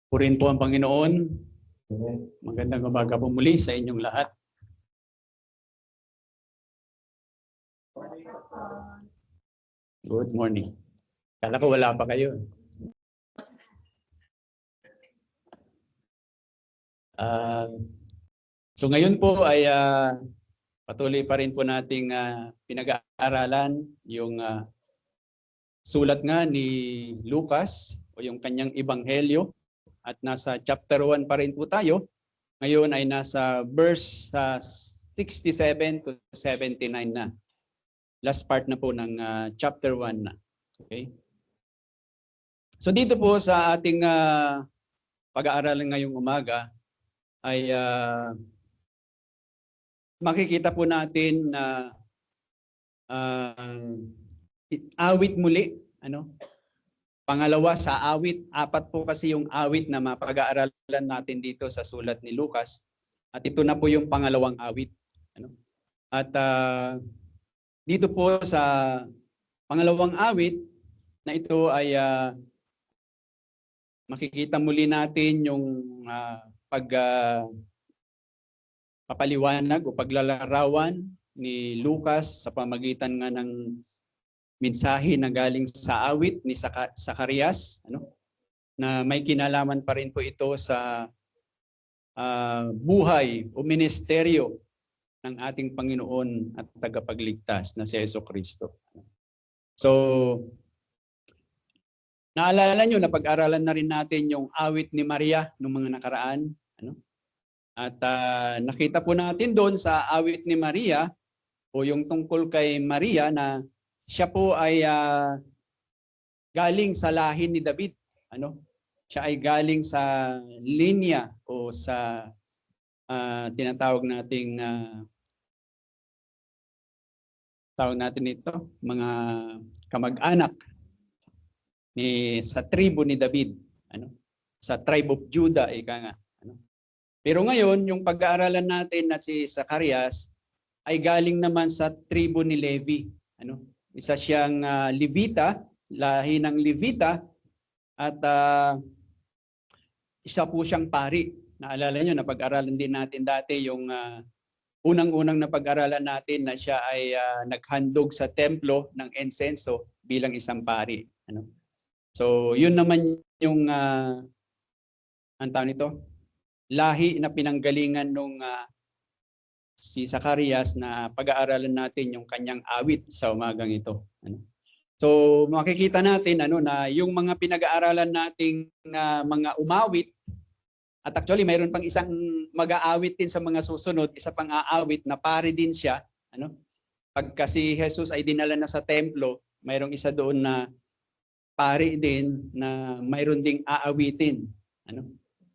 Purihin po ang Panginoon. Magandang umaga po muli sa inyong lahat. Good morning. Kala ko wala pa kayo. So ngayon po ay patuloy pa rin po nating pinag-aaralan yung sulat nga ni Lucas o yung kanyang ebanghelyo at nasa chapter 1 pa rin po tayo. Ngayon ay nasa verse 67 to 79 na. Last part na po ng chapter 1 na. Okay? So dito po sa ating pag-aaralan ngayong umaga ay makikita po natin na awit muli, pangalawa sa awit, 4 po kasi yung awit na mapag-aaralan natin dito sa sulat ni Lucas. At ito na po yung pangalawang awit. At dito po sa pangalawang awit na ito ay makikita muli natin yung papaliwanag o paglalarawan ni Lucas sa pamagitan nga ng mensahe na galing sa awit ni Zacarias, na may kinalaman pa rin po ito sa buhay o ministeryo ng ating Panginoon at tagapagligtas na si Jesucristo. So, naalala nyo na pag-aralan na rin natin yung awit ni Maria noong mga nakaraan. At nakita po natin doon sa awit ni Maria o yung tungkol kay Maria na siya po ay galing sa lahi ni David. Siya ay galing sa linya o sa tinatawag nating tawag natin ito, mga kamag-anak sa tribo ni David. Sa tribe of Judah, ika nga. Pero ngayon, yung pag-aaralan natin na si Zacarias ay galing naman sa tribo ni Levi. Isa siyang Levita, lahi ng Levita, at isa po siyang pari. Naalala nyo, napag-aralan din natin dati yung unang-unang napag-aralan natin na siya ay naghandog sa templo ng insenso bilang isang pari. So, yun naman yung ang tawag nito, lahi na pinanggalingan nung si Zacarias na pag-aaralan natin yung kanyang awit sa umagang ito. So makikita natin na yung mga pinag-aaralan nating mga umawit, at actually mayroon pang isang mag-aawit din sa mga susunod, isa pang aawit na pare din siya. Pagka si Jesus ay dinala na sa templo, mayroong isa doon na pare din na mayroon ding aawitin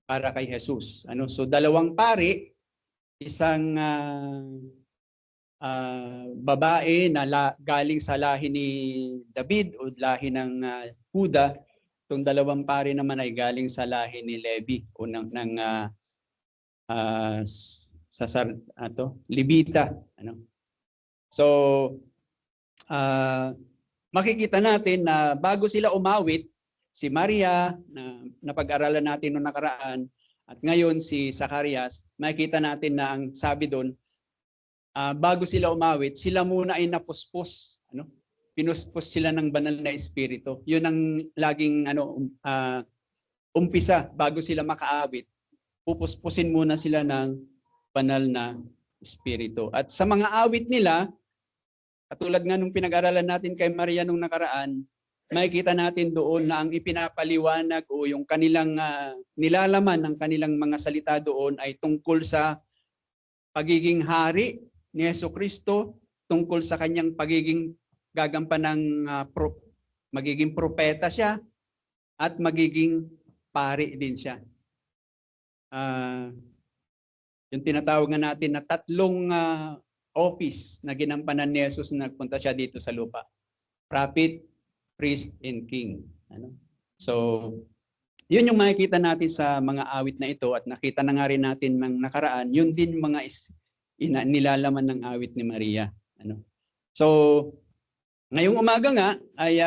para kay Jesus. So dalawang pari, isang babae na galing sa lahi ni David o lahi ng Juda. Itong dalawang pari naman ay galing sa lahi ni Levi o ng Levita. So makikita natin na bago sila umawit, si Maria na napag-aralan natin noong nakaraan at ngayon si Zacarias, makikita natin na ang sabi doon, bago sila umawit, sila muna ay napuspos. Pinuspos sila ng banal na espiritu. Yun ang laging umpisa bago sila makaawit. Pupuspusin muna sila ng banal na espiritu. At sa mga awit nila, katulad nga nung pinag-aralan natin kay Maria nung nakaraan, makikita natin doon na ang ipinapaliwanag o yung kanilang nilalaman ng kanilang mga salita doon ay tungkol sa pagiging hari ni Jesucristo, tungkol sa kanyang pagiging gagampan ng magiging propeta siya at magiging pari din siya. Yung tinatawag nga natin na tatlong office na ginampanan ni Jesus na nagpunta siya dito sa lupa. Prophet, priest, and king. So, yun yung makikita natin sa mga awit na ito at nakita na nga rin natin ng nakaraan, yun din mga nilalaman ng awit ni Maria. So, ngayong umaga nga ay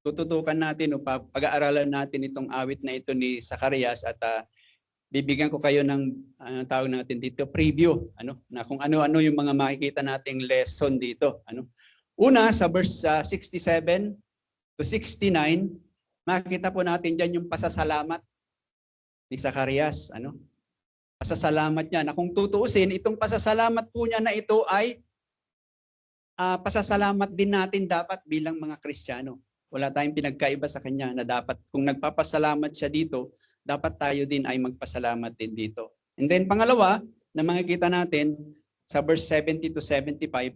tututukan natin o pag-aaralan natin itong awit na ito ni Zacarias at bibigyan ko kayo ng tawag natin dito preview na kung ano-ano yung mga makikita nating lesson dito. Una sa verse 67 to 69, makikita po natin diyan yung pasasalamat ni Zacarias. Pasasalamat niya na kung tutuusin, itong pasasalamat po niya na ito ay pasasalamat din natin dapat bilang mga Kristiyano. Wala tayong pinagkaiba sa kanya na dapat kung nagpapasalamat siya dito, dapat tayo din ay magpasalamat din dito. And then pangalawa, na makikita natin sa verse 70 to 75,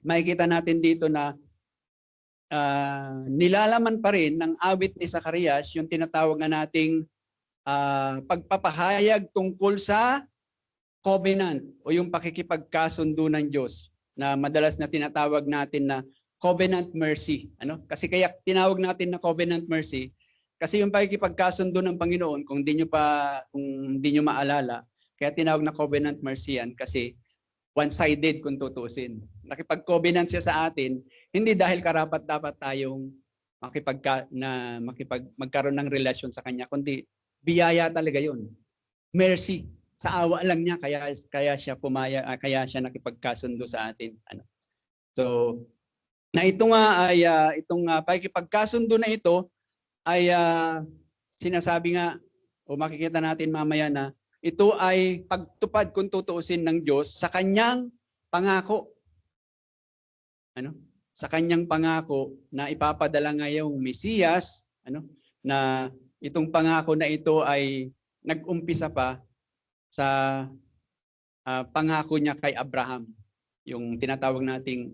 makikita natin dito na nilalaman pa rin ng awit ni Zacarias yung tinatawag na nating pagpapahayag tungkol sa covenant o yung pakikipagkasundo ng Diyos na madalas na tinatawag natin na covenant mercy. Kasi kaya tinawag natin na covenant mercy kasi yung pakikipagkasundo ng Panginoon, kung hindi nyo maalala, kaya tinawag na covenant mercy yan kasi one-sided kung tutusin. Nakipag-covenant siya sa atin, hindi dahil karapat-dapat tayong magkaroon ng relasyon sa Kanya, kundi biyaya talaga yun. Mercy. Sa awa lang niya, kaya siya nakipagkasundo sa atin. So, na ito nga ay itong pakikipagkasundo na ito ay sinasabi nga o makikita natin mamaya na ito ay pagtupad kung tutuusin ng Diyos sa kanyang pangako. Sa kanyang pangako na ipapadala ngayong Mesiyas, na itong pangako na ito ay nag-umpisa pa sa pangako niya kay Abraham, yung tinatawag nating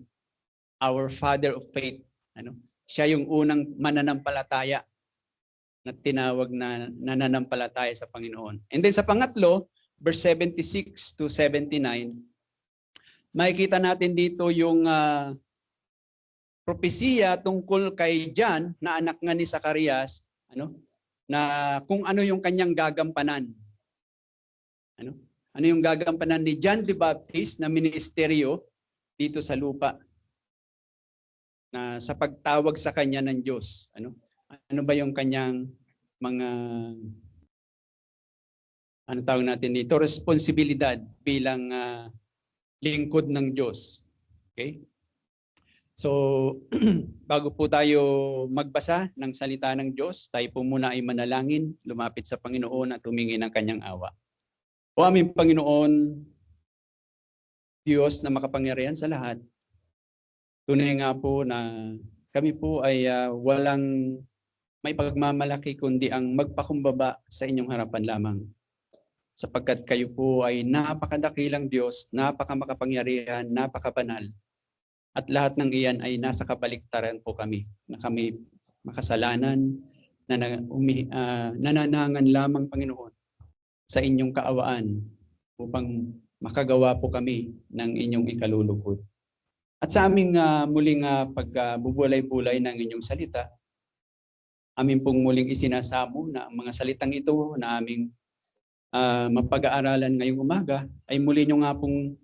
our father of faith. Siya yung unang mananampalataya na tinawag na nananampalataya sa Panginoon. And then sa pangatlo, verse 76 to 79, makikita natin dito yung propesiya tungkol kay John na anak nga ni Zacarias, na kung ano yung kanyang gagampanan. Ano yung gagampanan ni John the Baptist na ministeryo dito sa lupa na sa pagtawag sa kanya ng Diyos. Ano ba yung kanyang mga tawag natin dito, responsibilidad bilang lingkod ng Diyos. Okay? So, bago po tayo magbasa ng salita ng Diyos, tayo po muna ay manalangin, lumapit sa Panginoon at humingi ng kanyang awa. O aming Panginoon, Diyos na makapangyarihan sa lahat, tunay nga po na kami po ay walang may pagmamalaki kundi ang magpakumbaba sa inyong harapan lamang. Sapagkat kayo po ay napakadakilang Diyos, napakamakapangyarihan, napakabanal. At lahat ng iyan ay nasa kabaliktaran po kami, na kami makasalanan, na nananangan lamang Panginoon sa inyong kaawaan upang makagawa po kami ng inyong ikalulugod. At sa aming muling pagbubulay-bulay ng inyong salita, amin pong muling isinasamo na ang mga salitang ito na aming mapag-aaralan ngayong umaga ay muli nyo nga pong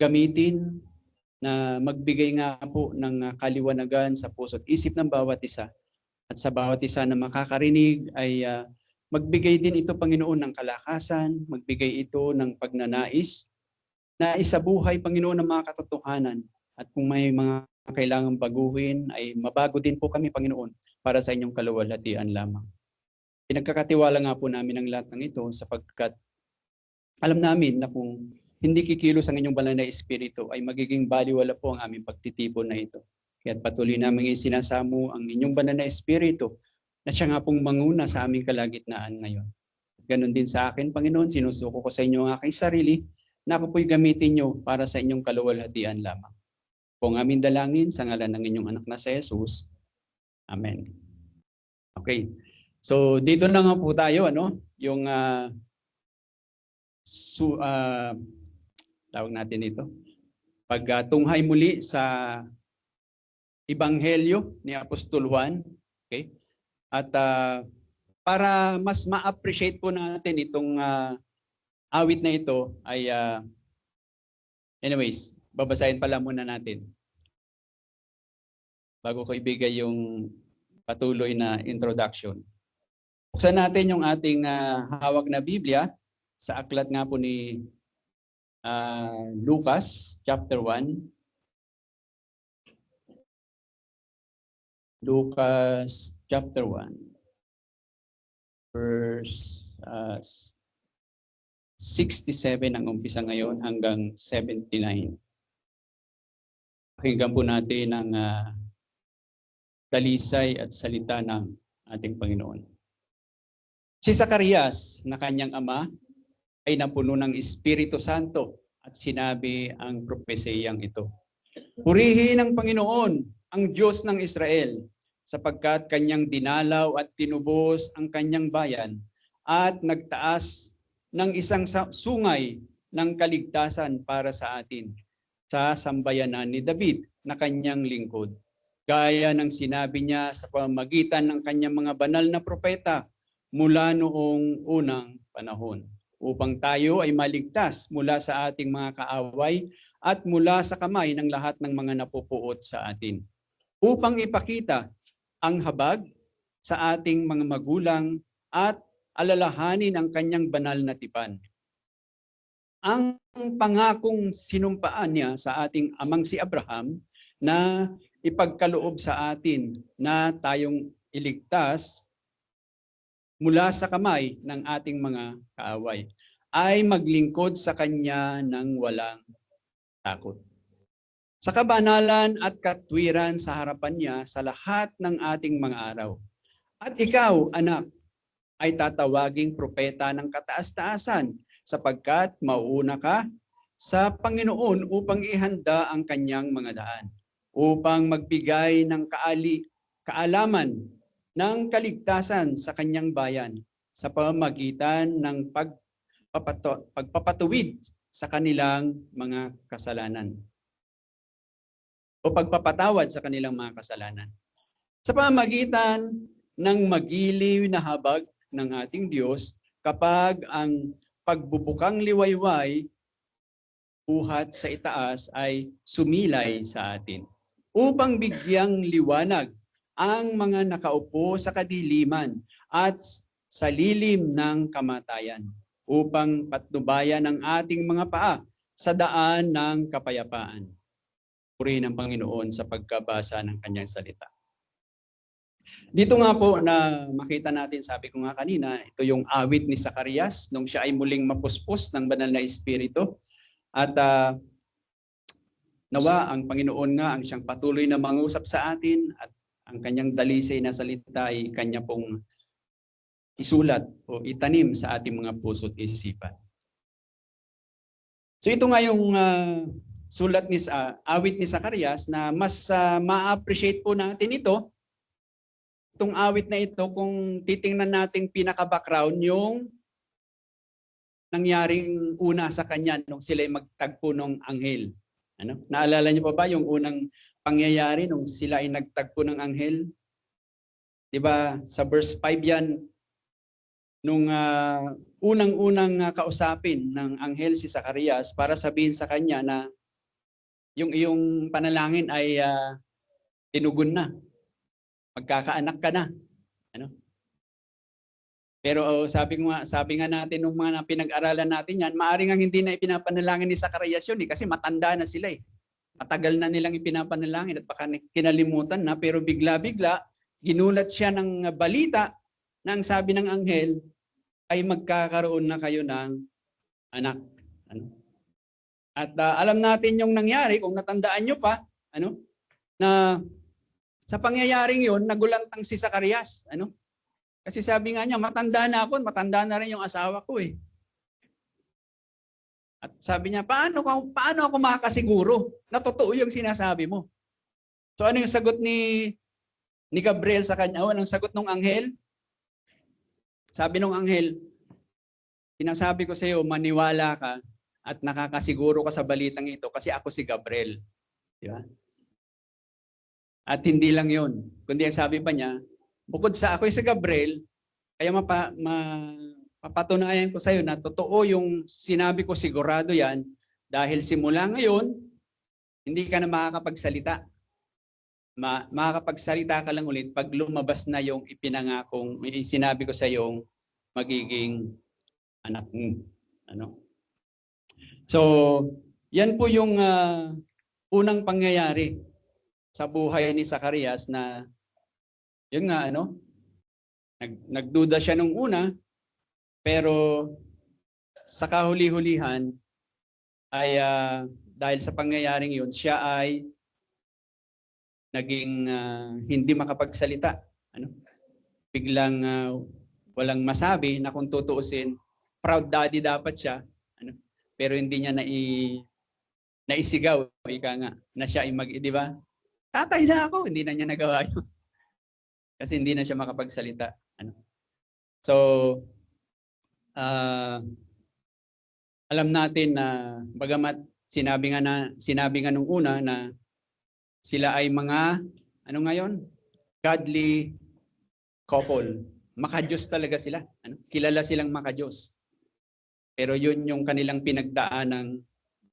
gamitin na magbigay nga po ng kaliwanagan sa puso at isip ng bawat isa. At sa bawat isa na makakarinig ay magbigay din ito, Panginoon, ng kalakasan, magbigay ito ng pagnanais na isabuhay, Panginoon, ng mga katotohanan. At kung may mga kailangang baguhin, ay mabago din po kami, Panginoon, para sa inyong kaluwalhatian lamang. Pinagkakatiwala nga po namin ang lahat ng ito sapagkat alam namin na kung hindi kikilos ang inyong banal na espiritu, ay magiging baliwala po ang aming pagtitipon na ito. Kaya patuloy namin isinasamo ang inyong banal na espiritu na siya nga pong manguna sa aming kalagitnaan ngayon. Ganon din sa akin, Panginoon, sinusuko ko sa inyo ang aking sarili na ako po'y gamitin nyo para sa inyong kaluwalhatian lamang. Kung aming dalangin sa ngalan ng inyong anak na si Jesus. Amen. Okay. So dito na nga po tayo, yung tawag natin ito. Pagtunghay muli sa Ebanghelyo ni Apostol Juan. Okay? At para mas ma-appreciate po natin itong awit na ito ay anyways, babasahin pala muna natin. Bago ko ibigay yung patuloy na introduction. Buksan natin yung ating hawak na Biblia sa aklat nga po ni Lucas chapter 1. Lucas chapter 1 verse 67 ang umpisa ngayon hanggang 79. Pakinggan po natin ang dalisay at salita ng ating Panginoon. Si Zacarias na kanyang ama ay napuno ng Espiritu Santo at sinabi ang propesiyang ito. Purihin ang Panginoon, ang Diyos ng Israel, sapagkat kanyang dinalaw at tinubos ang kanyang bayan at nagtaas ng isang sungay ng kaligtasan para sa atin sa sambayanan ni David na kanyang lingkod. Gaya ng sinabi niya sa pamamagitan ng kanyang mga banal na propeta mula noong unang panahon, upang tayo ay maligtas mula sa ating mga kaaway at mula sa kamay ng lahat ng mga napupuot sa atin, upang ipakita ang habag sa ating mga magulang at alalahanin ang kanyang banal na tipan. Ang pangakong sinumpaan niya sa ating amang si Abraham na ipagkaloob sa atin na tayong iligtas mula sa kamay ng ating mga kaaway, ay maglingkod sa Kanya ng walang takot. Sa kabanalan at katwiran sa harapan niya sa lahat ng ating mga araw. At ikaw, anak, ay tatawaging propeta ng kataas-taasan, sapagkat mauuna ka sa Panginoon upang ihanda ang Kanyang mga daan, upang magbigay ng kaalaman ng kaligtasan sa Kanyang bayan sa pamamagitan ng pagpapatuwid sa kanilang mga kasalanan o pagpapatawad sa kanilang mga kasalanan. Sa pamamagitan ng magiliw na habag ng ating Diyos kapag ang pagbubukang liwayway buhat sa itaas ay sumilay sa atin, upang bigyang liwanag ang mga nakaupo sa kadiliman at sa lilim ng kamatayan, upang patnubayan ang ating mga paa sa daan ng kapayapaan. Purihin ang Panginoon sa pagkabasa ng kanyang salita. Dito nga po na makita natin, sabi ko nga kanina, ito yung awit ni Zacarias nung siya ay muling mapuspos ng banal na Espiritu. At nawa ang Panginoon nga ang siyang patuloy na mangusap sa atin at ang kanyang dalisay na salita ay kanya pong isulat o itanim sa ating mga puso at isipan. So ito nga yung sulat ni awit ni Zacarias na mas ma-appreciate po natin ito. Itong awit na ito kung titingnan nating pinaka-background yung nangyaring una sa kanya nung sila ay magtagpo ng anghel. Ano? Naalala niyo pa ba yung unang pangyayari nung sila ay nagtagpo ng anghel? 'Di ba? Sa verse 5 yan, nung unang-unang kausapin ng anghel si Zacarias para sabihin sa kanya na yung iyong panalangin ay tinugon na. Magkakaanak ka na. Ano? Pero sabi nga natin nung mga pinag-aralan natin yan, maaring ang hindi na ipinapanalangin ni Zacarias yun kasi matanda na sila eh. Matagal na nilang ipinapanalangin at baka kinalimutan na, pero bigla-bigla ginulat siya ng balita na ang sabi ng anghel ay magkakaroon na kayo ng anak. Ano? At alam natin yung nangyari, kung natandaan nyo pa, na sa pangyayaring yun, nagulantang si Zacarias. Kasi sabi nga niya, matanda na ako, matanda na rin yung asawa ko eh. At sabi niya, paano ako makakasiguro na totoo yung sinasabi mo? So ano yung sagot ni Gabriel sa kanya? Anong sagot ng anghel? Sabi ng anghel, sinasabi ko sa iyo, maniwala ka at nakakasiguro ka sa balitang ito kasi ako si Gabriel. Di ba? At hindi lang yun, kundi ang sabi pa niya, bukod sa ako si Gabriel, kaya mapapatunayan ko sa iyo na totoo yung sinabi ko, sigurado yan, dahil simula ngayon, hindi ka na makakapagsalita. makakapagsalita ka lang ulit pag lumabas na yung ipinangakong, sinabi ko sa yung magiging anak mo. Ano? So, yan po yung unang pangyayari sa buhay ni Zacarias na yun nga nagduda siya nung una, pero sa kahuli-hulihan ay dahil sa pangyayaring yun, siya ay naging hindi makapagsalita. Biglang walang masabi na kung tutuusin, proud daddy dapat siya, pero hindi niya naisigaw, ika nga, na siya ay di ba? Tatay na ako, hindi na niya nagawa yun. Kasi hindi na siya makapagsalita. So, alam natin na bagamat sinabi nga nung una na sila ay mga godly couple. Makadiyos talaga sila. Kilala silang makadiyos. Pero yun yung kanilang pinagdaan ng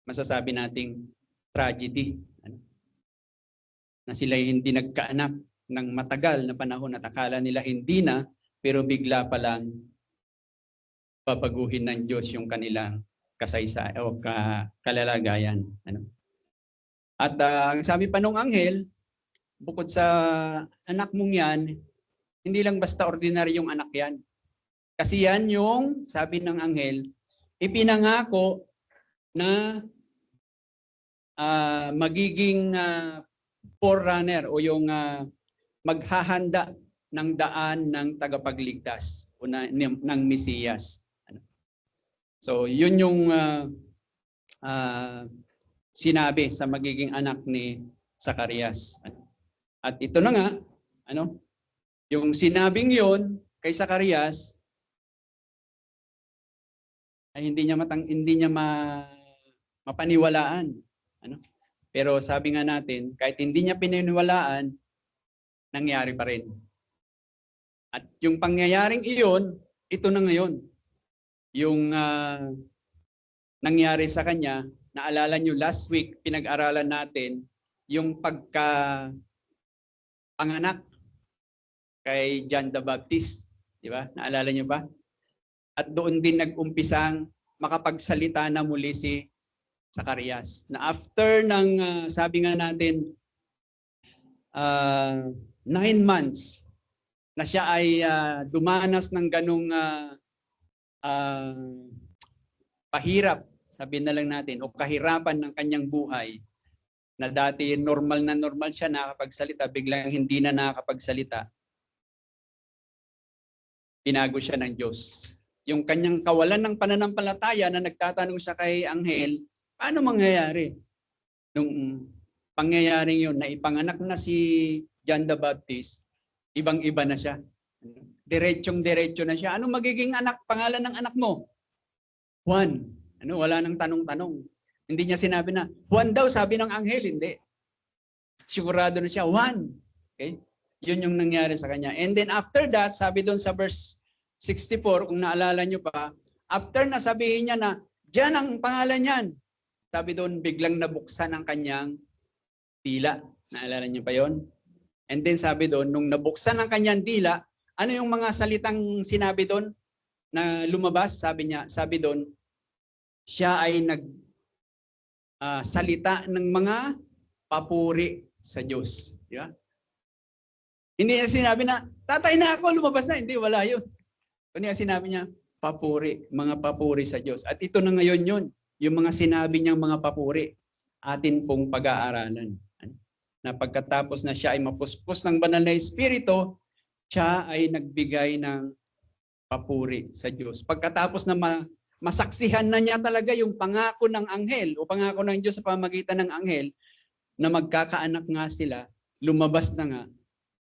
masasabi nating tragedy. Na sila hindi nagkaanak ng matagal na panahon at akala nila hindi na, pero bigla pa lang babaguhin ng Diyos yung kanilang kasaysayan o kalalagayan. At ang sabi pa nung anghel, bukod sa anak mong yan, hindi lang basta ordinaryong anak yan. Kasi yan yung, sabi ng anghel, ipinangako na magiging forerunner o yung maghahanda ng daan ng tagapagligtas o ng Mesiyas. So yun yung sinabi sa magiging anak ni Zacarias. At ito na nga, yung sinabing yun kay Zacarias ay hindi niya mapaniwalaan. Pero sabi nga natin, kahit hindi niya pinaniwalaan, nangyari pa rin. At yung pangyayaring iyon, ito na ngayon. Yung nangyari sa kanya, naalala nyo last week, pinag-aralan natin yung pagka-panganak kay John the Baptist. Di ba? Naalala nyo ba? At doon din nag-umpisang makapagsalita na muli si Zacarias. Na after ng, sabi nga natin, 9 months na siya ay dumanas ng ganong pahirap, sabihin na lang natin, o kahirapan ng kanyang buhay, na dati normal siya nakakapagsalita, biglang hindi na nakakapagsalita, pinago siya ng Diyos. Yung kanyang kawalan ng pananampalataya na nagtatanong siya kay anghel, paano mangyayari? Nung pangyayaring yun, na ipanganak na si John the Baptist, ibang-iba na siya. Diretsyong-diretso na siya. Ano magiging pangalan ng anak mo? Juan. Wala nang tanong-tanong. Hindi niya sinabi na, Juan daw, sabi ng anghel, hindi. Sigurado na siya, Juan. Okay? Yun yung nangyari sa kanya. And then after that, sabi doon sa verse 64, kung naalala nyo pa, after na sabihin niya na, diyan ang pangalan niyan. Sabi doon, biglang nabuksan ang kanyang dila. Naalala niyo pa yon? And then sabi doon, nung nabuksan ang kanyang dila, ano yung mga salitang sinabi doon na lumabas? Sabi doon, siya ay salita ng mga papuri sa Diyos. Di ba? Hindi niya sinabi na, tatay na ako, lumabas na. Hindi, wala yun. Kundi sinabi niya, papuri, mga papuri sa Diyos. At ito na ngayon yun, yung mga sinabi niyang mga papuri, atin pong pag-aaralan. Na pagkatapos na siya ay mapuspos ng banal na Espiritu, siya ay nagbigay ng papuri sa Diyos. Pagkatapos na masaksihan na niya talaga yung pangako ng anghel o pangako ng Diyos sa pamamagitan ng anghel na magkakaanak nga sila, lumabas na nga,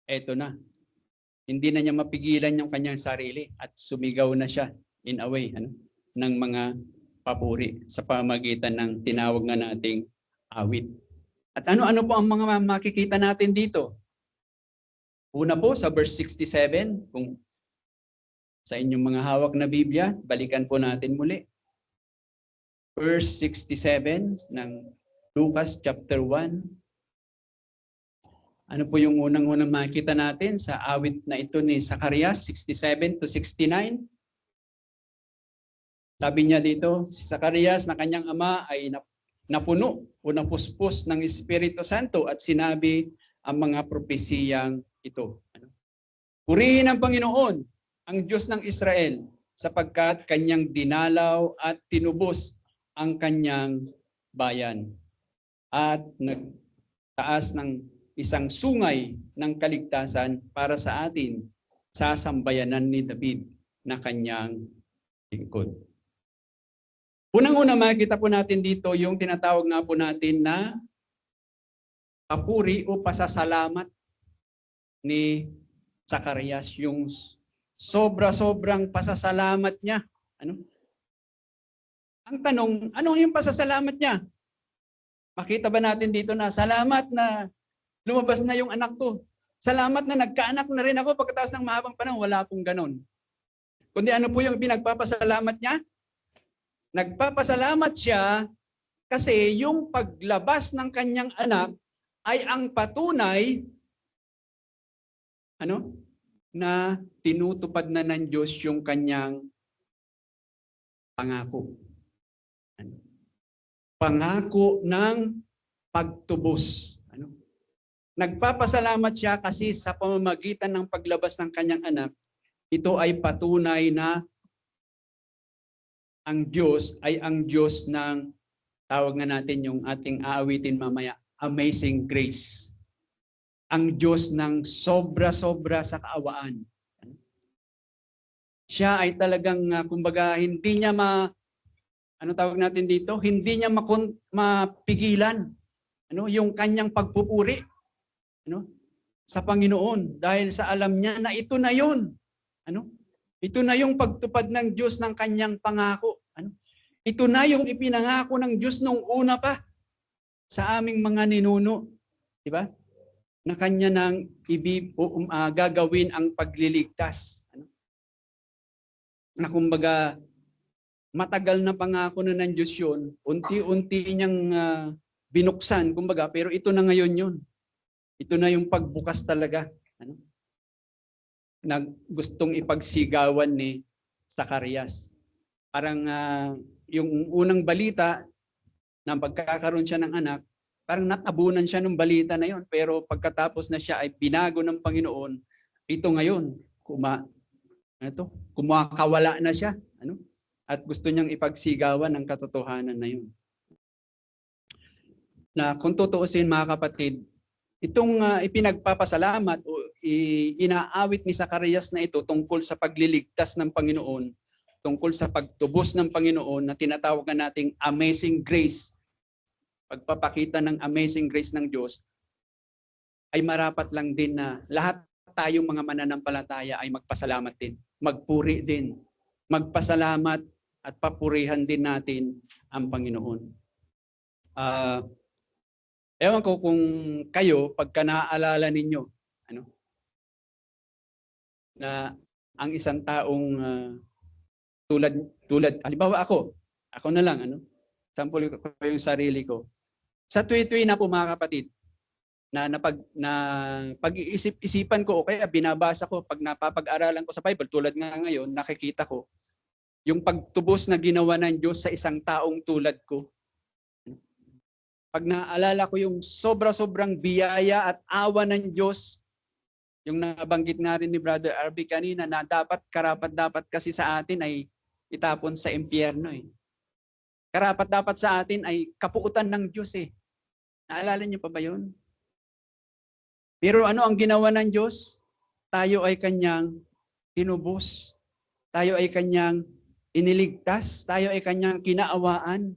eto na. Hindi na niya mapigilan yung kanyang sarili at sumigaw na siya in a way ng mga papuri sa pamamagitan ng tinawag nga nating awit. At ano-ano po ang mga makikita natin dito? Una po sa verse 67, kung sa inyong mga hawak na Biblia, balikan po natin muli. Verse 67 ng Lucas chapter 1. Ano po yung unang-unang makikita natin sa awit na ito ni Zacarias 67 to 69? Sabi niya dito, si Zacarias na kanyang ama ay napuno o napuspos ng Espiritu Santo at sinabi ang mga propesiyang ito. Purihin ang Panginoon, ang Diyos ng Israel, sapagkat kanyang dinalaw at tinubos ang kanyang bayan at nagtaas ng isang sungay ng kaligtasan para sa atin sa sambayanan ni David na kanyang lingkod. Unang-una makikita po natin dito yung tinatawag nga po natin na papuri o pasasalamat ni Zacarias, yung sobra-sobrang pasasalamat niya. Ang tanong, ano yung pasasalamat niya? Makita ba natin dito na salamat na lumabas na yung anak ko. Salamat na nagkaanak na rin ako pagkatapos ng mahabang panahon. Wala pong ganon. Kundi ano po yung pinagpapasalamat niya? Nagpapasalamat siya kasi yung paglabas ng kanyang anak ay ang patunay na tinutupad na ng Diyos yung kanyang pangako. Pangako ng pagtubos. Nagpapasalamat siya kasi sa pamamagitan ng paglabas ng kanyang anak, ito ay patunay na ang Diyos ay ang Diyos ng, tawag nga natin yung ating aawitin mamaya, amazing grace. Ang Diyos ng sobra-sobra sa kaawaan. Siya ay talagang, kumbaga, hindi niya tawag natin dito? Hindi niya mapigilan yung kanyang pagpupuri sa Panginoon dahil sa alam niya na ito na yun. Ito na yung pagtupad ng Diyos ng kanyang pangako. Ito na yung ipinangako ng Diyos nung una pa sa aming mga ninuno. Di ba? Na kanya nang gagawin ang pagliligtas. Na kumbaga, matagal na pangako na ng Diyos yun, unti-unti niyang binuksan, kumbaga, pero ito na ngayon yun. Ito na yung pagbukas talaga. Na gustong ipagsigawan ni Zacarias. Parang yung unang balita na pagkakaroon siya ng anak, parang natabunan siya ng balita na yon. Pero pagkatapos na siya ay binago ng Panginoon, ito ngayon, kumakawala na siya. At gusto niyang ipagsigawan ang katotohanan na yun. Na kung tutuusin mga kapatid, itong ipinagpapasalamat o inaawit ni Zacarias na ito tungkol sa pagliligtas ng Panginoon, tungkol sa pagtubos ng Panginoon na tinatawag nating amazing grace, pagpapakita ng amazing grace ng Diyos, ay marapat lang din na lahat tayong mga mananampalataya ay magpasalamat din, magpuri din, magpasalamat at papurihan din natin ang Panginoon. Ewan ko kung kayo, pagka naaalala ninyo, na ang isang taong tulad, halimbawa ako na lang, sample ko yung sarili ko. Sa tuwi-tuwi na po mga kapatid, na pag-iisip-isipan ko o kaya binabasa ko, pag napapag-aralan ko sa Bible, tulad nga ngayon, nakikita ko, yung pagtubos na ginawa ng Diyos sa isang taong tulad ko. Pag naalala ko yung sobra-sobrang biyaya at awa ng Diyos, yung nabanggit nga rin ni Brother RB kanina na karapat-dapat kasi sa atin ay itapon sa impyerno eh. Karapat-dapat sa atin ay kapuutan ng Diyos eh. Naalala niyo pa ba yun? Pero ano ang ginawa ng Diyos? Tayo ay kanyang tinubos. Tayo ay kanyang iniligtas. Tayo ay kanyang kinaawaan.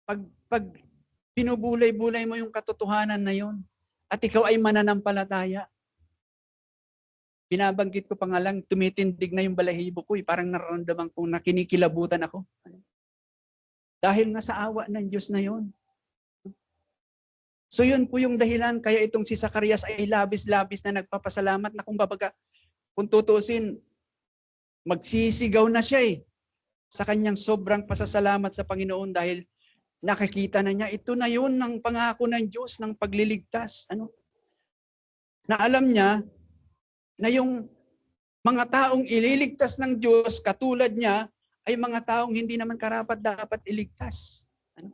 Pag binubulay-bulay mo yung katotohanan na yun, at ikaw ay mananampalataya. Binabanggit ko pa nga lang, tumitindig na yung balahibo ko. Parang nararamdaman kong nakinikilabutan ako. Dahil nga sa awa ng Diyos na yun. So yun po yung dahilan, kaya itong si Zacarias ay labis-labis na nagpapasalamat na kung tutuusin, magsisigaw na siya sa kanyang sobrang pasasalamat sa Panginoon dahil nakikita na niya, ito na yun ang pangako ng Diyos ng pagliligtas. na alam niya na yung mga taong ililigtas ng Diyos katulad niya ay mga taong hindi naman karapat dapat iligtas. Ano?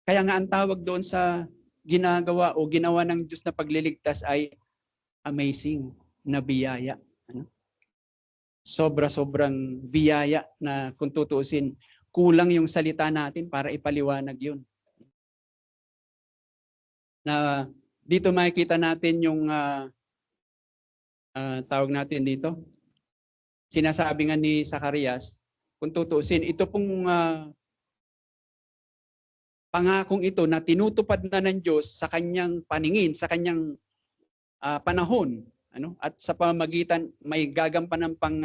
Kaya nga ang tawag doon sa ginagawa o ginawa ng Diyos na pagliligtas ay amazing na biyaya. Ano? Sobra-sobrang biyaya na kung tutuusin, kulang yung salita natin para ipaliwanag yun. Na dito makikita natin yung tawag natin dito. Sinasabi nga ni Zacarias, kung tutuusin, ito pong pangakong ito na tinutupad na ng Diyos sa kanyang paningin, sa kanyang panahon, ano? At sa pamamagitan may gagampanan pang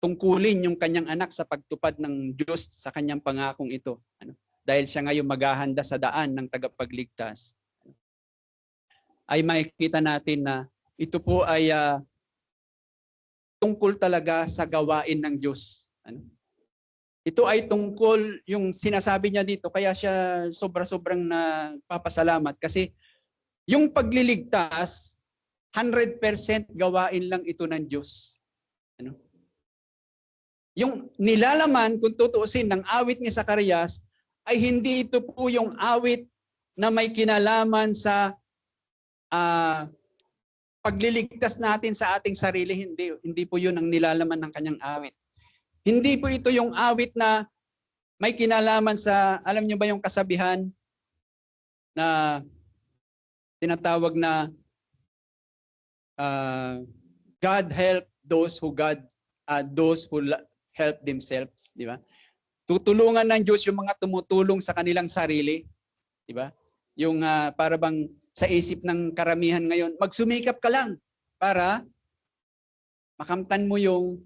tungkulin yung kanyang anak sa pagtupad ng Diyos sa kanyang pangakong ito. Ano? Dahil siya ngayon maghahanda sa daan ng tagapagligtas. Ay makikita natin na ito po ay tungkol talaga sa gawain ng Diyos. Ano? Ito ay tungkol, yung sinasabi niya dito, kaya siya sobra-sobrang napapasalamat kasi yung pagliligtas, 100% gawain lang ito ng Diyos. Ano? Yung nilalaman, kung tutuusin, ng awit ni Zacarias, ay hindi ito po yung awit na may kinalaman sa pagliligtas natin sa ating sarili. Hindi po yun ang nilalaman ng kanyang awit. Hindi po ito yung awit na may kinalaman sa, alam niyo ba yung kasabihan na tinatawag na God help those who help themselves, di ba? Tutulungan ng Diyos yung mga tumutulong sa kanilang sarili, di ba? Yung para bang sa isip ng karamihan ngayon, magsumikap ka lang para makamtan mo yung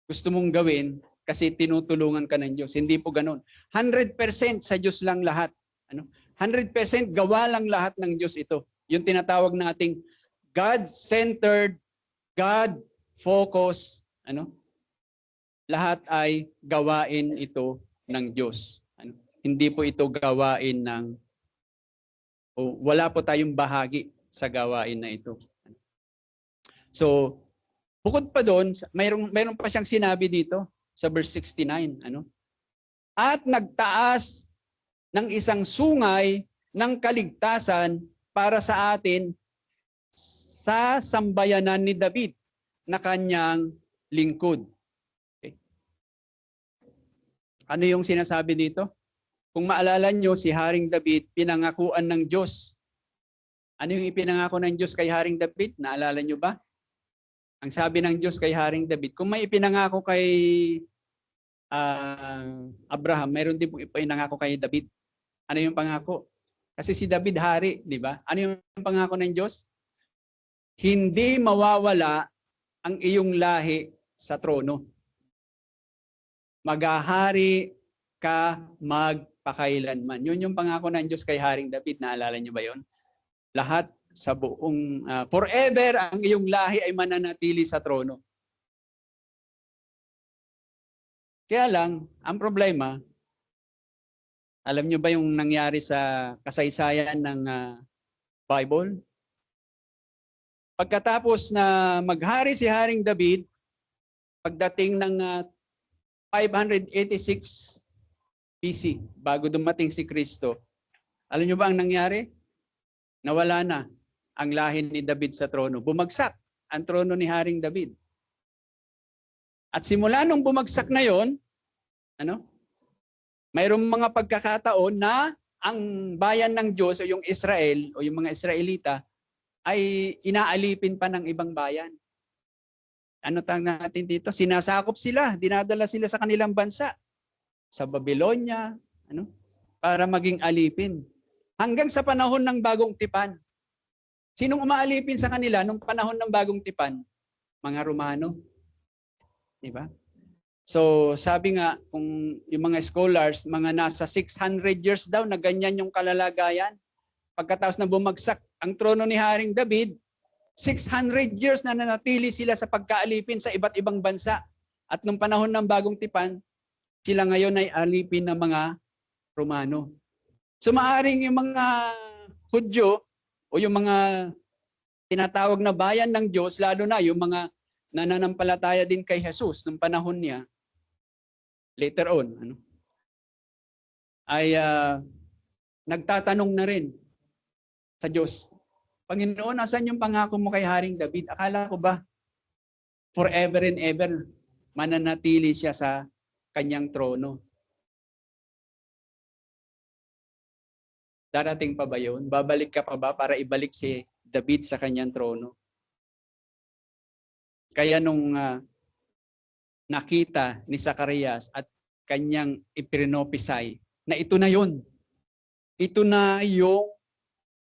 gusto mong gawin kasi tinutulungan ka ng Diyos. Hindi po ganun. 100% sa Diyos lang lahat. Ano? 100% gawa lang lahat ng Diyos ito. Yung tinatawag nating God-centered, God-focused, ano? Lahat ay gawain ito ng Diyos. Ano? Hindi po ito gawain ng wala po tayong bahagi sa gawain na ito. So, bukod pa doon, mayroon pa siyang sinabi dito sa verse 69, ano? At nagtaas ng isang sungay ng kaligtasan para sa atin sa sambayanan ni David na kanyang lingkod. Okay. Ano yung sinasabi dito? Kung maalala nyo, si Haring David, pinangakuan ng Diyos. Ano yung ipinangako ng Diyos kay Haring David? Naalala nyo ba? Ang sabi ng Diyos kay Haring David, kung may ipinangako kay Abraham, mayroon din pong ipinangako kay David. Ano yung pangako? Kasi si David hari, di ba? Ano yung pangako ng Diyos? Hindi mawawala ang iyong lahi sa trono. Maghahari ka magpakailanman. Yun yung pangako ng Diyos kay Haring David. Naalala niyo ba yun? Lahat sa buong, forever ang iyong lahi ay mananatili sa trono. Kaya lang, ang problema, alam niyo ba yung nangyari sa kasaysayan ng Bible? Pagkatapos na maghari si Haring David, pagdating ng 586 BC, bago dumating si Kristo, alam niyo ba ang nangyari? Nawala na ang lahi ni David sa trono. Bumagsak ang trono ni Haring David. At simula nung bumagsak na yon, ano? Mayroong mga pagkakataon na ang bayan ng Diyos o yung Israel o yung mga Israelita ay inaalipin pa ng ibang bayan. Ano tawag natin dito? Sinasakop sila, dinadala sila sa kanilang bansa. Sa Babylonia, ano? Para maging alipin. Hanggang sa panahon ng Bagong Tipan. Sinong umaalipin sa kanila nung panahon ng Bagong Tipan? Mga Romano. Di ba? So, sabi nga, kung yung mga scholars, mga nasa 600 years daw na ganyan yung kalalagayan. Pagkatapos na bumagsak ang trono ni Haring David, 600 years na nanatili sila sa pagkaalipin sa iba't ibang bansa. At nung panahon ng Bagong Tipan, sila ngayon ay alipin ng mga Romano. So maaring yung mga Hudyo o yung mga tinatawag na bayan ng Diyos, lalo na yung mga nananampalataya din kay Jesus nung panahon niya, later on, ay nagtatanong na rin sa Diyos, Panginoon, asan yung pangako mo kay Haring David? Akala ko ba forever and ever mananatili siya sa kanyang trono? Darating pa ba yun? Babalik ka pa ba para ibalik si David sa kanyang trono? Kaya nung nakita ni Zacarias at kanyang ipinopisay na ito na yun. Ito na yung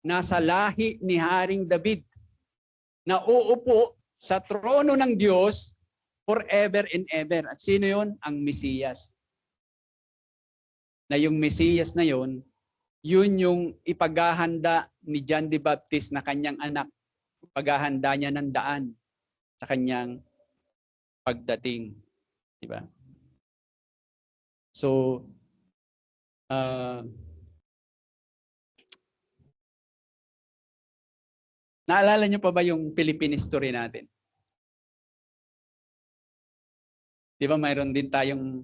nasa lahi ni Haring David na uupo sa trono ng Diyos forever and ever. At sino yun? Ang Mesiyas. Na yung Mesiyas na yun, yun yung ipaghahanda ni John the Baptist na kanyang anak. Ipaghahanda niya ng daan sa kanyang pagdating. Diba? So, naalala niyo pa ba yung Philippine history natin? Di ba mayroon din tayong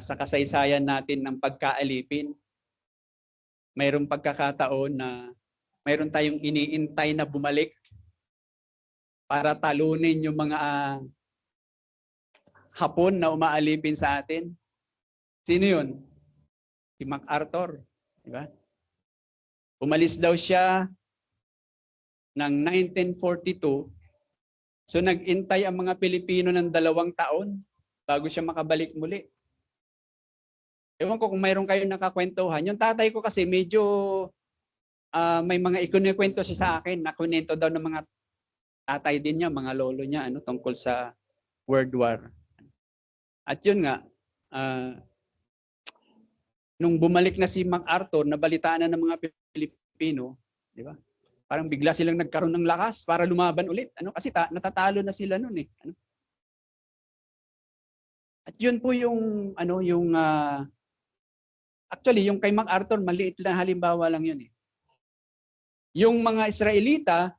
sa kasaysayan natin ng pagkaalipin, mayroong pagkakataon na mayroon tayong iniintay na bumalik para talunin yung mga Hapon na umaalipin sa atin. Sino yun? Si MacArthur. Di ba? Umalis daw siya ng 1942. So nag-intay ang mga Pilipino ng 2 taon bago siya makabalik muli. Ewan ko kung mayroon kayong nakakwentuhan. Yung tatay ko kasi medyo may mga ikunikwento siya sa akin na kunento daw ng mga tatay din niya, mga lolo niya tungkol sa World War. At yun nga, nung bumalik na si MacArthur, nabalitaan na ng mga Pilipino, di ba? Parang bigla silang nagkaroon ng lakas para lumaban ulit. Kasi natatalo na sila noon eh. At yun po yung actually yung kay MacArthur maliit lang halimbawa lang yun eh. Yung mga Israelita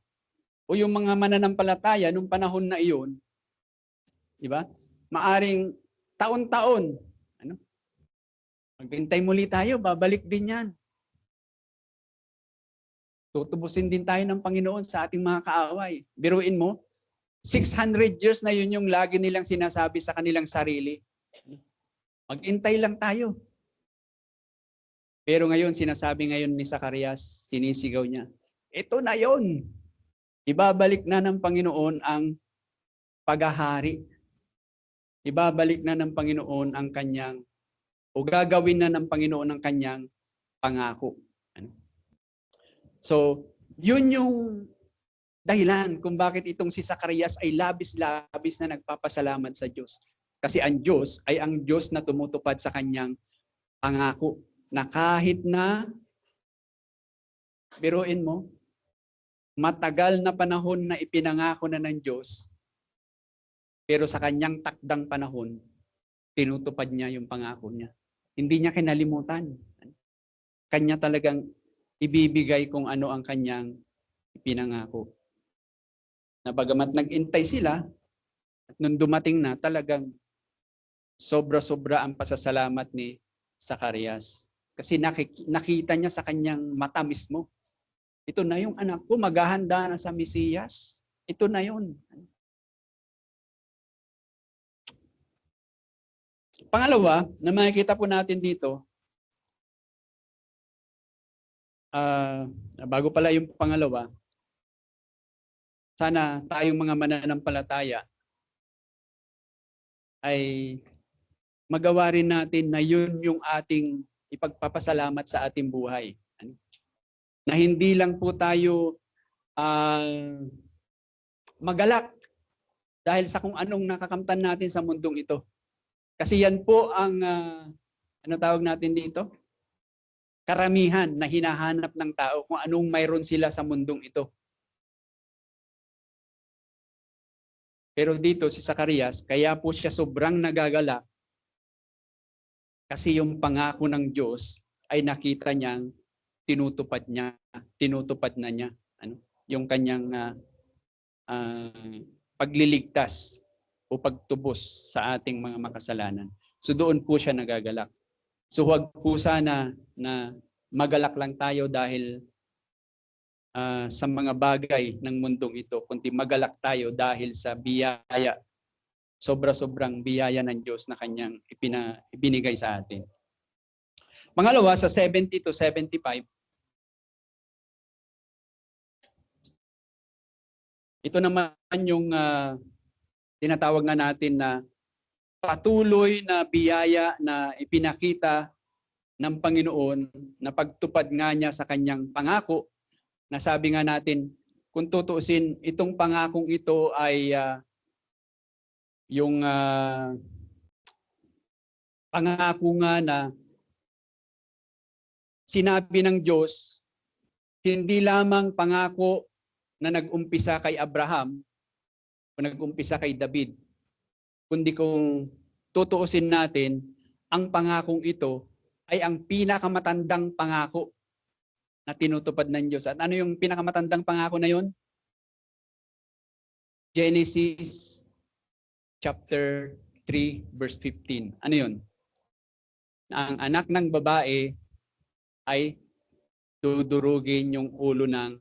o yung mga mananampalataya nung panahon na iyon, di ba? Maaring taon-taon, maghintay muli tayo, babalik din yan. Tutubusin din tayo ng Panginoon sa ating mga kaaway. Biruin mo, 600 years na yun yung lagi nilang sinasabi sa kanilang sarili. Maghintay lang tayo. Pero ngayon, sinasabi ngayon ni Zacarias, sinisigaw niya, ito na yun. Ibabalik na ng Panginoon ang paghahari. Ibabalik na ng Panginoon ang kanyang, o gagawin na ng Panginoon ang kanyang pangako. So, yun yung dahilan kung bakit itong si Zacarias ay labis-labis na nagpapasalamat sa Diyos. Kasi ang Diyos ay ang Diyos na tumutupad sa kanyang pangako. Na kahit na, biruin mo, matagal na panahon na ipinangako na ng Diyos, pero sa kanyang takdang panahon, tinutupad niya yung pangako niya. Hindi niya kinalimutan. Kanya talagang ibibigay kung ano ang kanyang ipinangako. Na bagamat nag-intay sila, at nung dumating na, talagang sobra-sobra ang pasasalamat ni Zacarias. Kasi nakita niya sa kanyang mata mismo. Ito na yung anak ko, maghahanda na sa Mesiyas. Ito na yun. Pangalawa, na makikita po natin dito, bago pala yung pangalawa, sana tayong mga mananampalataya ay magawa rin natin na yun yung ating ipagpapasalamat sa ating buhay. Na hindi lang po tayo magalak dahil sa kung anong nakakamtan natin sa mundong ito. Kasi yan po ang, tawag natin dito? Karamihan na hinahanap ng tao kung anong mayroon sila sa mundong ito. Pero dito si Zacarias, kaya po siya sobrang nagagalak kasi yung pangako ng Diyos ay nakita niyang tinutupad na niya. yung kanyang pagliligtas o pagtubos sa ating mga makasalanan. So doon po siya nagagalak. So huwag po sana na magalak lang tayo dahil sa mga bagay ng mundong ito, kundi magalak tayo dahil sa biyaya, sobra-sobrang biyaya ng Diyos na kanyang ibinigay sa atin. Pangalawa, sa 70 to 75, ito naman yung tinatawag na natin na patuloy na biyaya na ipinakita ng Panginoon na pagtupad nga niya sa kanyang pangako, na sabi nga natin, kung tutuusin, itong pangakong ito ay yung pangako nga na sinabi ng Diyos, hindi lamang pangako na nag-umpisa kay Abraham o nag-umpisa kay David, kundi kung tutuusin natin, ang pangakong ito ay ang pinakamatandang pangako na tinutupad ng Diyos. At ano yung pinakamatandang pangako na yun? Genesis chapter 3 verse 15. Ano yun? Na ang anak ng babae ay dudurugin yung ulo ng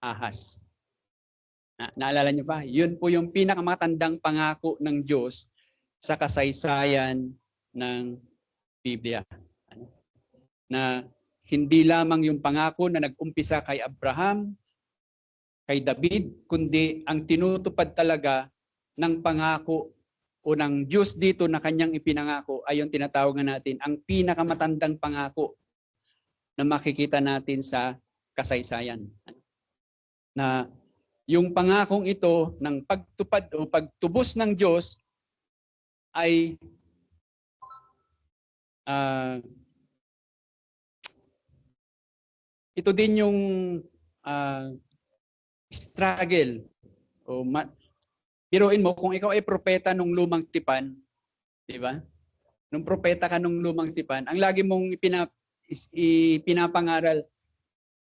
ahas. Naalala niyo pa? Yun po yung pinakamatandang pangako ng Diyos sa kasaysayan ng Biblia. Na hindi lamang yung pangako na nag-umpisa kay Abraham, kay David, kundi ang tinutupad talaga ng pangako o ng Diyos dito na kanyang ipinangako ay yung tinatawag natin ang pinakamatandang pangako na makikita natin sa kasaysayan. Na yung pangakong ito ng pagtupad o pagtubos ng Diyos ay ito din yung struggle. Biruin mo, kung ikaw ay propeta nung lumang tipan, di ba? Nung propeta ka nung lumang tipan, ang lagi mong ipinapangaral,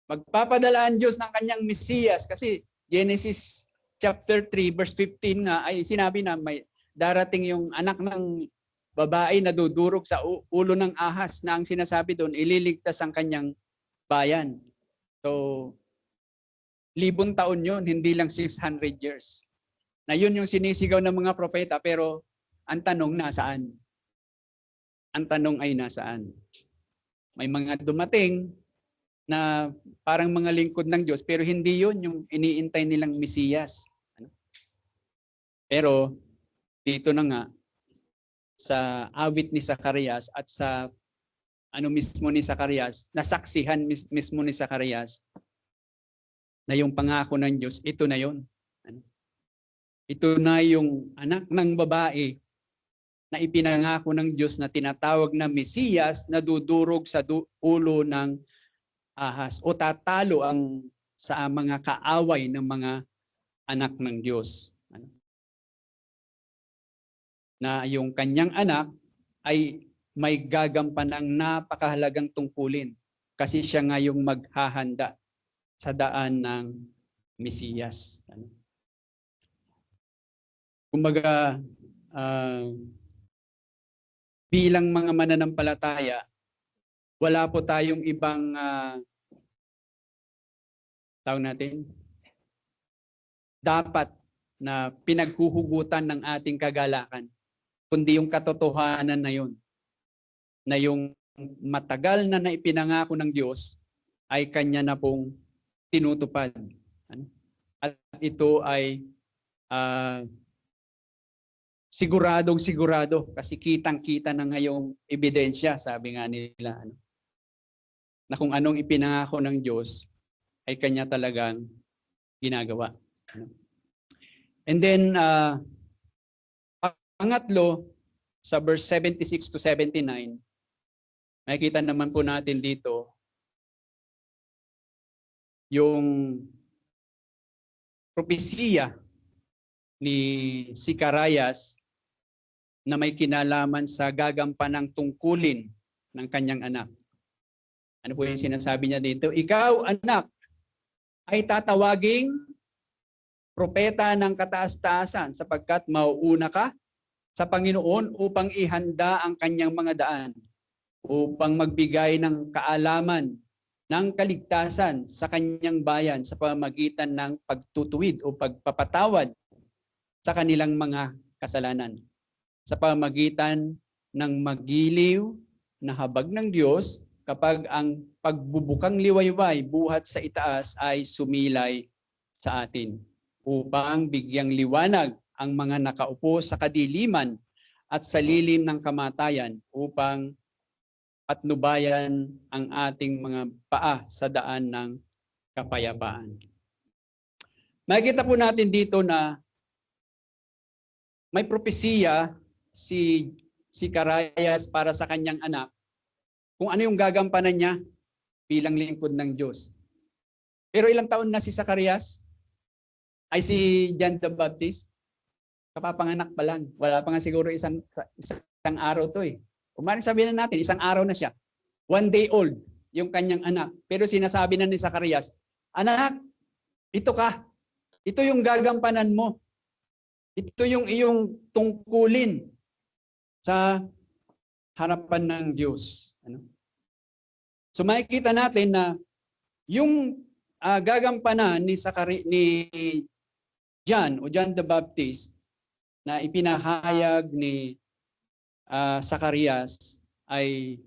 magpapadala ang Diyos ng kanyang Mesiyas. Kasi Genesis chapter 3 verse 15 nga ay sinabi na may darating yung anak ng babae na dudurog sa ulo ng ahas, na ang sinasabi doon, ililigtas ang kanyang bayan. So, 1,000 taon yun, hindi lang 600 years. Na yun yung sinisigaw ng mga propeta, pero ang tanong, nasaan? Ang tanong ay nasaan? May mga dumating na parang mga lingkod ng Diyos, pero hindi yun yung iniintay nilang Mesiyas. Pero dito na nga, sa awit ni Zacarias at sa mismo ni Zacarias, nasaksihan mismo ni Zacarias na yung pangako ng Diyos, ito na yon. Ito na yung anak ng babae na ipinangako ng Diyos na tinatawag na Mesiyas na dudurog sa ulo ng ahas o tatalo sa mga kaaway ng mga anak ng Diyos. Na yung kanyang anak ay may gagampanang napakahalagang tungkulin kasi siya nga yung maghahanda sa daan ng Mesiyas. Kumbaga, bilang mga mananampalataya, wala po tayong ibang tawag natin, dapat na pinaghuhugutan ng ating kagalakan, kundi yung katotohanan na yun, na yung matagal na naipinangako ng Diyos ay kanya na pong tinutupad. At ito ay siguradong-sigurado kasi kitang-kita na ngayong ebidensya, sabi nga nila, na kung anong ipinangako ng Diyos ay kanya talagang ginagawa. And then, pangatlo, sa verse 76 to 79, makikita naman po natin dito yung propesiya ni Zacarias na may kinalaman sa gagampanang tungkulin ng kanyang anak. Ano po yung sinasabi niya dito? Ikaw, anak, ay tatawaging propeta ng kataas-taasan sapagkat mauuna ka sa Panginoon upang ihanda ang kanyang mga daan, upang magbigay ng kaalaman ng kaligtasan sa kanyang bayan sa pamamagitan ng pagtutuwid o pagpapatawad sa kanilang mga kasalanan, sa pamamagitan ng magiliw na habag ng Diyos kapag ang pagbubukang liwayway buhat sa itaas ay sumilay sa atin, upang bigyang liwanag ang mga nakaupo sa kadiliman at sa lilim ng kamatayan, upang patnubayan ang ating mga paa sa daan ng kapayapaan. Makikita po natin dito na may propesiya si Zacarias para sa kanyang anak kung ano yung gagampanan niya bilang lingkod ng Diyos. Pero ilang taon na si Zacarias? Ay si John the Baptist? Kapapanganak pa lang. Wala pa nga siguro isang araw to eh. Kumarin sabihin na natin, isang araw na siya. 1 day old yung kanyang anak. Pero sinasabi na ni Zacarias, anak, ito ka. Ito yung gagampanan mo. Ito yung iyong tungkulin sa harapan ng Diyos. So makikita natin na yung gagampanan ni John o John the Baptist na ipinahayag ni Zacarias ay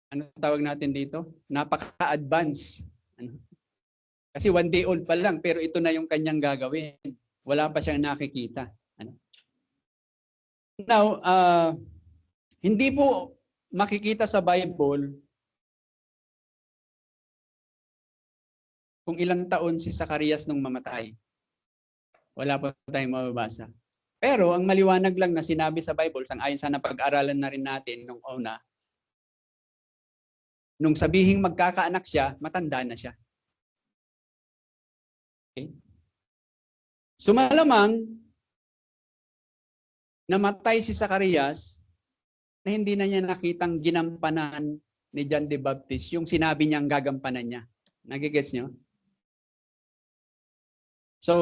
ano tawag natin dito? Napaka-advance. Kasi 1 day old pa lang pero ito na yung kanyang gagawin. Wala pa siyang nakikita. Now, hindi po makikita sa Bible kung ilang taon si Zacarias nung mamatay. Wala pa tayong mababasa. Pero ang maliwanag lang na sinabi sa Bible, sang-ayon sa napag-aralan na rin natin nung una, nung sabihing magkakaanak siya, matanda na siya. Okay? So malamang, namatay si Zacarias na hindi na niya nakitang ginampanan ni John the Baptist, yung sinabi niyang gagampanan niya. Nagigets niyo? So,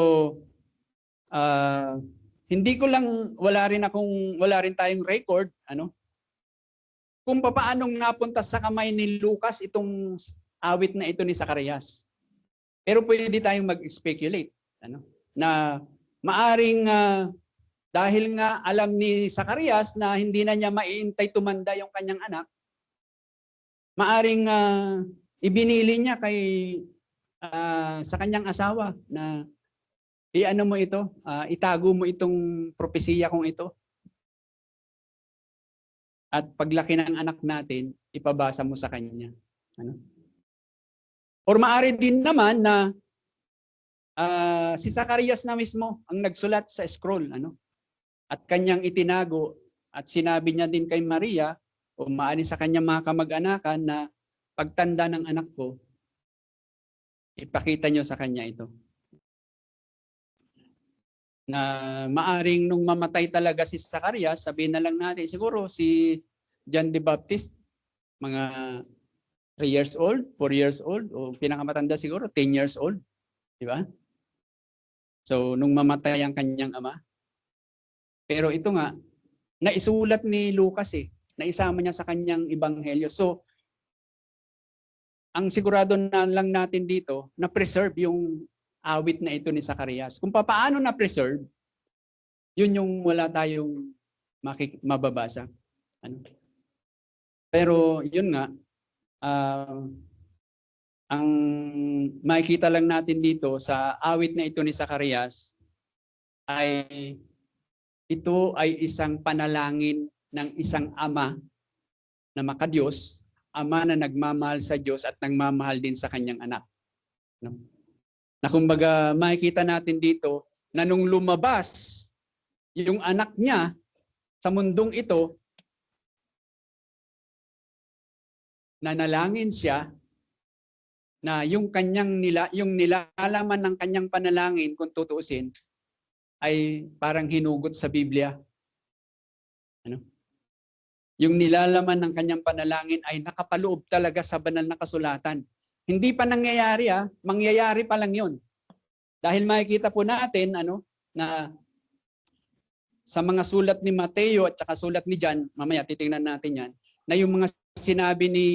hindi ko lang, wala rin tayong record, kung paanong napunta sa kamay ni Lucas itong awit na ito ni Zacarias. Pero pwede tayong mag-speculate, na maaring dahil nga alam ni Zacarias na hindi na niya maiintay tumanda yung kanyang anak, maaring ibinili niya sa kanyang asawa na i-ano mo ito, itago mo itong propesiya kong ito. At paglaki ng anak natin, ipabasa mo sa kanya. Or maaari din naman na si Zacarias na mismo ang nagsulat sa scroll, at kanyang itinago at sinabi niya din kay Maria o maaari sa kanyang mga kamag-anakan na pagtanda ng anak ko, ipakita niyo sa kanya ito. Na maaring nung mamatay talaga si Zacarias, sabihin na lang natin, siguro si John the Baptist, mga 3 years old, 4 years old, o pinakamatanda siguro, 10 years old. Di ba? So, nung mamatay ang kanyang ama. Pero ito nga, naisulat ni Lucas naisama niya sa kanyang ebanghelyo. So, ang sigurado na lang natin dito, na-preserve yung awit na ito ni Zacarias. Kung paano na-preserve, yun yung wala tayong mababasa. Pero yun nga, ang makikita lang natin dito sa awit na ito ni Zacarias ay ito ay isang panalangin ng isang ama na makadiyos, ama na nagmamahal sa Diyos at nagmamahal din sa kanyang anak. Na kumbaga makikita natin dito na nung lumabas yung anak niya sa mundong ito, nanalangin siya na yung nilalaman ng kanyang panalangin kung tutuusin ay parang hinugot sa Biblia. Yung nilalaman ng kanyang panalangin ay nakapaloob talaga sa banal na kasulatan. Hindi pa nangyayari mangyayari pa lang 'yon. Dahil makikita po natin na sa mga sulat ni Mateo at saka sulat ni John, mamaya titingnan natin 'yan, na yung mga sinabi ni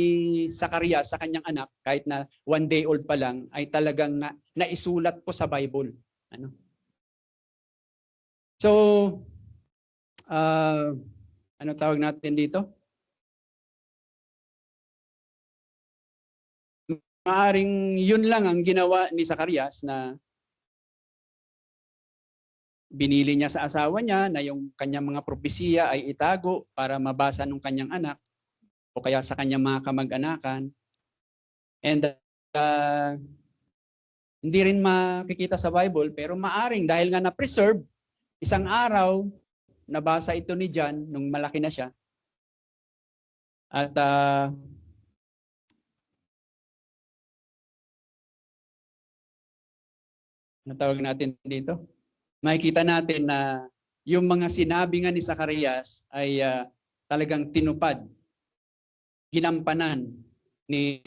Zacarias sa kanyang anak kahit na 1 day old pa lang ay talagang naisulat po sa Bible. So ano tawag natin dito? Maaring yun lang ang ginawa ni Zacarias, na binili niya sa asawa niya na yung kanyang mga propesiya ay itago para mabasa ng kanyang anak o kaya sa kanyang mga kamag-anakan. And hindi rin makikita sa Bible, pero maaring dahil nga na-preserve, isang araw nabasa ito ni John nung malaki na siya. At natawag natin dito, makikita natin na yung mga sinabi nga ni Zacarias ay talagang tinupad, ginampanan ni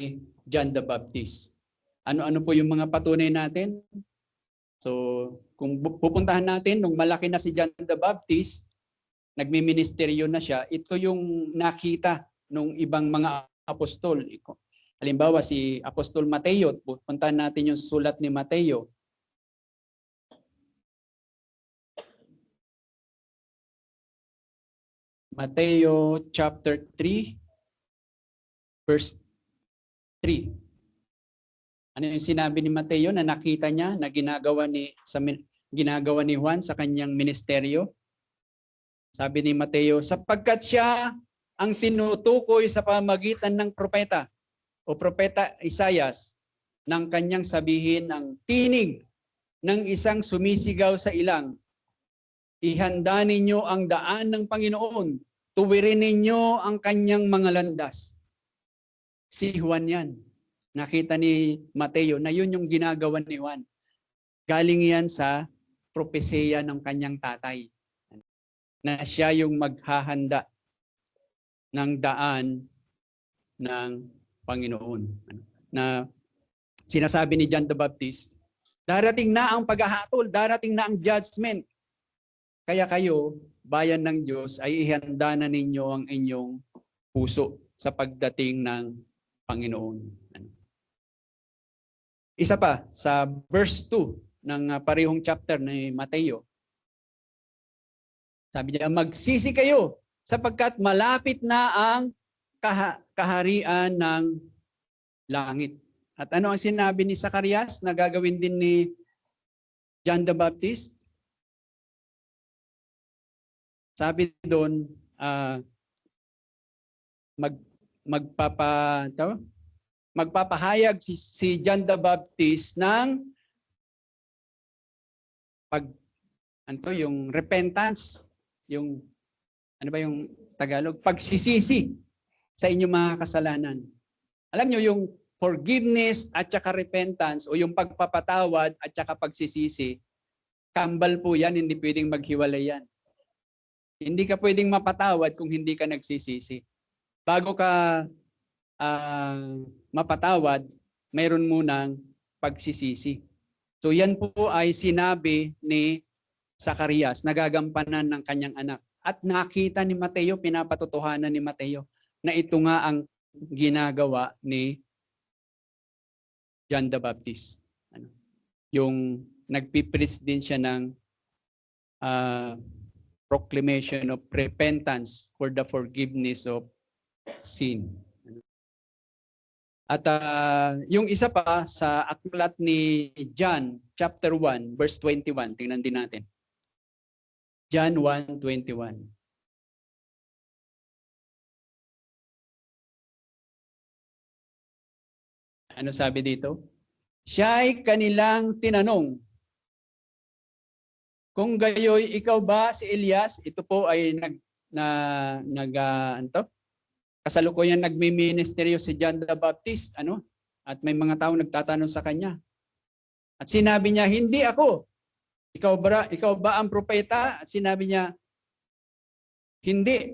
John the Baptist. Ano-ano po yung mga patunay natin? So, kung pupuntahan natin, nung malaki na si John the Baptist, nagmi-ministeryo na siya, ito yung nakita nung ibang mga apostol. Halimbawa, si Apostol Mateo, pupuntahan natin yung sulat ni Mateo. Mateo chapter 3, verse 3. Ano yung sinabi ni Mateo na nakita niya na ginagawa ni Juan sa kanyang ministeryo? Sabi ni Mateo, sapagkat siya ang tinutukoy sa pamamagitan ng propeta o propeta Isaias ng kanyang sabihin ang tinig ng isang sumisigaw sa ilang. Ihanda ninyo ang daan ng Panginoon, tuwirin ninyo ang kanyang mga landas. Si Juan yan. Nakita ni Mateo na yun yung ginagawa ni Juan. Galing yan sa propesya ng kanyang tatay. Na siya yung maghahanda ng daan ng Panginoon. Na sinasabi ni John the Baptist, darating na ang paghahatol, darating na ang judgment. Kaya kayo, bayan ng Diyos, ay ihanda na ninyo ang inyong puso sa pagdating ng Panginoon. Isa pa, sa verse 2 ng parehong chapter ni Mateo, sabi niya, magsisi kayo sapagkat malapit na ang kaharian ng langit. At ano ang sinabi ni Zacarias na gagawin din ni John the Baptist? Sabi doon, magpapahayag si John the Baptist ng yung repentance, yung ano ba yung Tagalog? Pagsisisi sa inyong mga kasalanan. Alam nyo, yung forgiveness at saka repentance o yung pagpapatawad at saka pagsisisi, kambal po yan, hindi pwedeng maghiwalay yan. Hindi ka pwedeng mapatawad kung hindi ka nagsisisi. Bago ka mapatawad, mayroon munang pagsisisi. So yan po ay sinabi ni Zacarias, nagagampanan ng kanyang anak. At nakita ni Mateo, pinapatotohanan ni Mateo, na ito nga ang ginagawa ni John the Baptist. Yung nagpipreach din siya ng proclamation of repentance for the forgiveness of sin. At yung isa pa sa aklat ni John chapter 1 verse 21, tingnan din natin. John 1:21. Ano sabi dito? Siya'y kanilang tinanong, kung gayoy ikaw ba si Elias? Ito po ay kasalukuyan nagmi-ministeryo si John the Baptist, At may mga tao nagtatanong sa kanya. At sinabi niya, hindi ako. Ikaw ba ang propeta? At sinabi niya, hindi.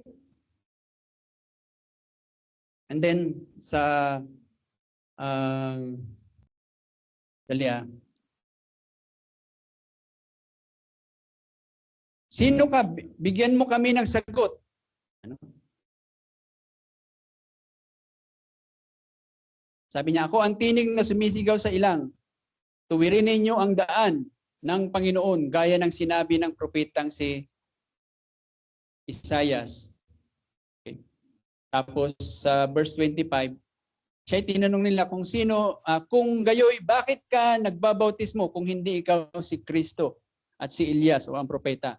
And then sa Dali ah. Sino ka? Bigyan mo kami ng sagot. Ano? Sabi niya, ako ang tinig na sumisigaw sa ilang. Tuwirin ninyo ang daan ng Panginoon, gaya ng sinabi ng propetang si Isaias. Okay. Tapos sa verse 25, siya tinanong nila kung sino, kung gayoy, bakit ka nagbabautismo kung hindi ikaw si Kristo at si Elias o ang propeta?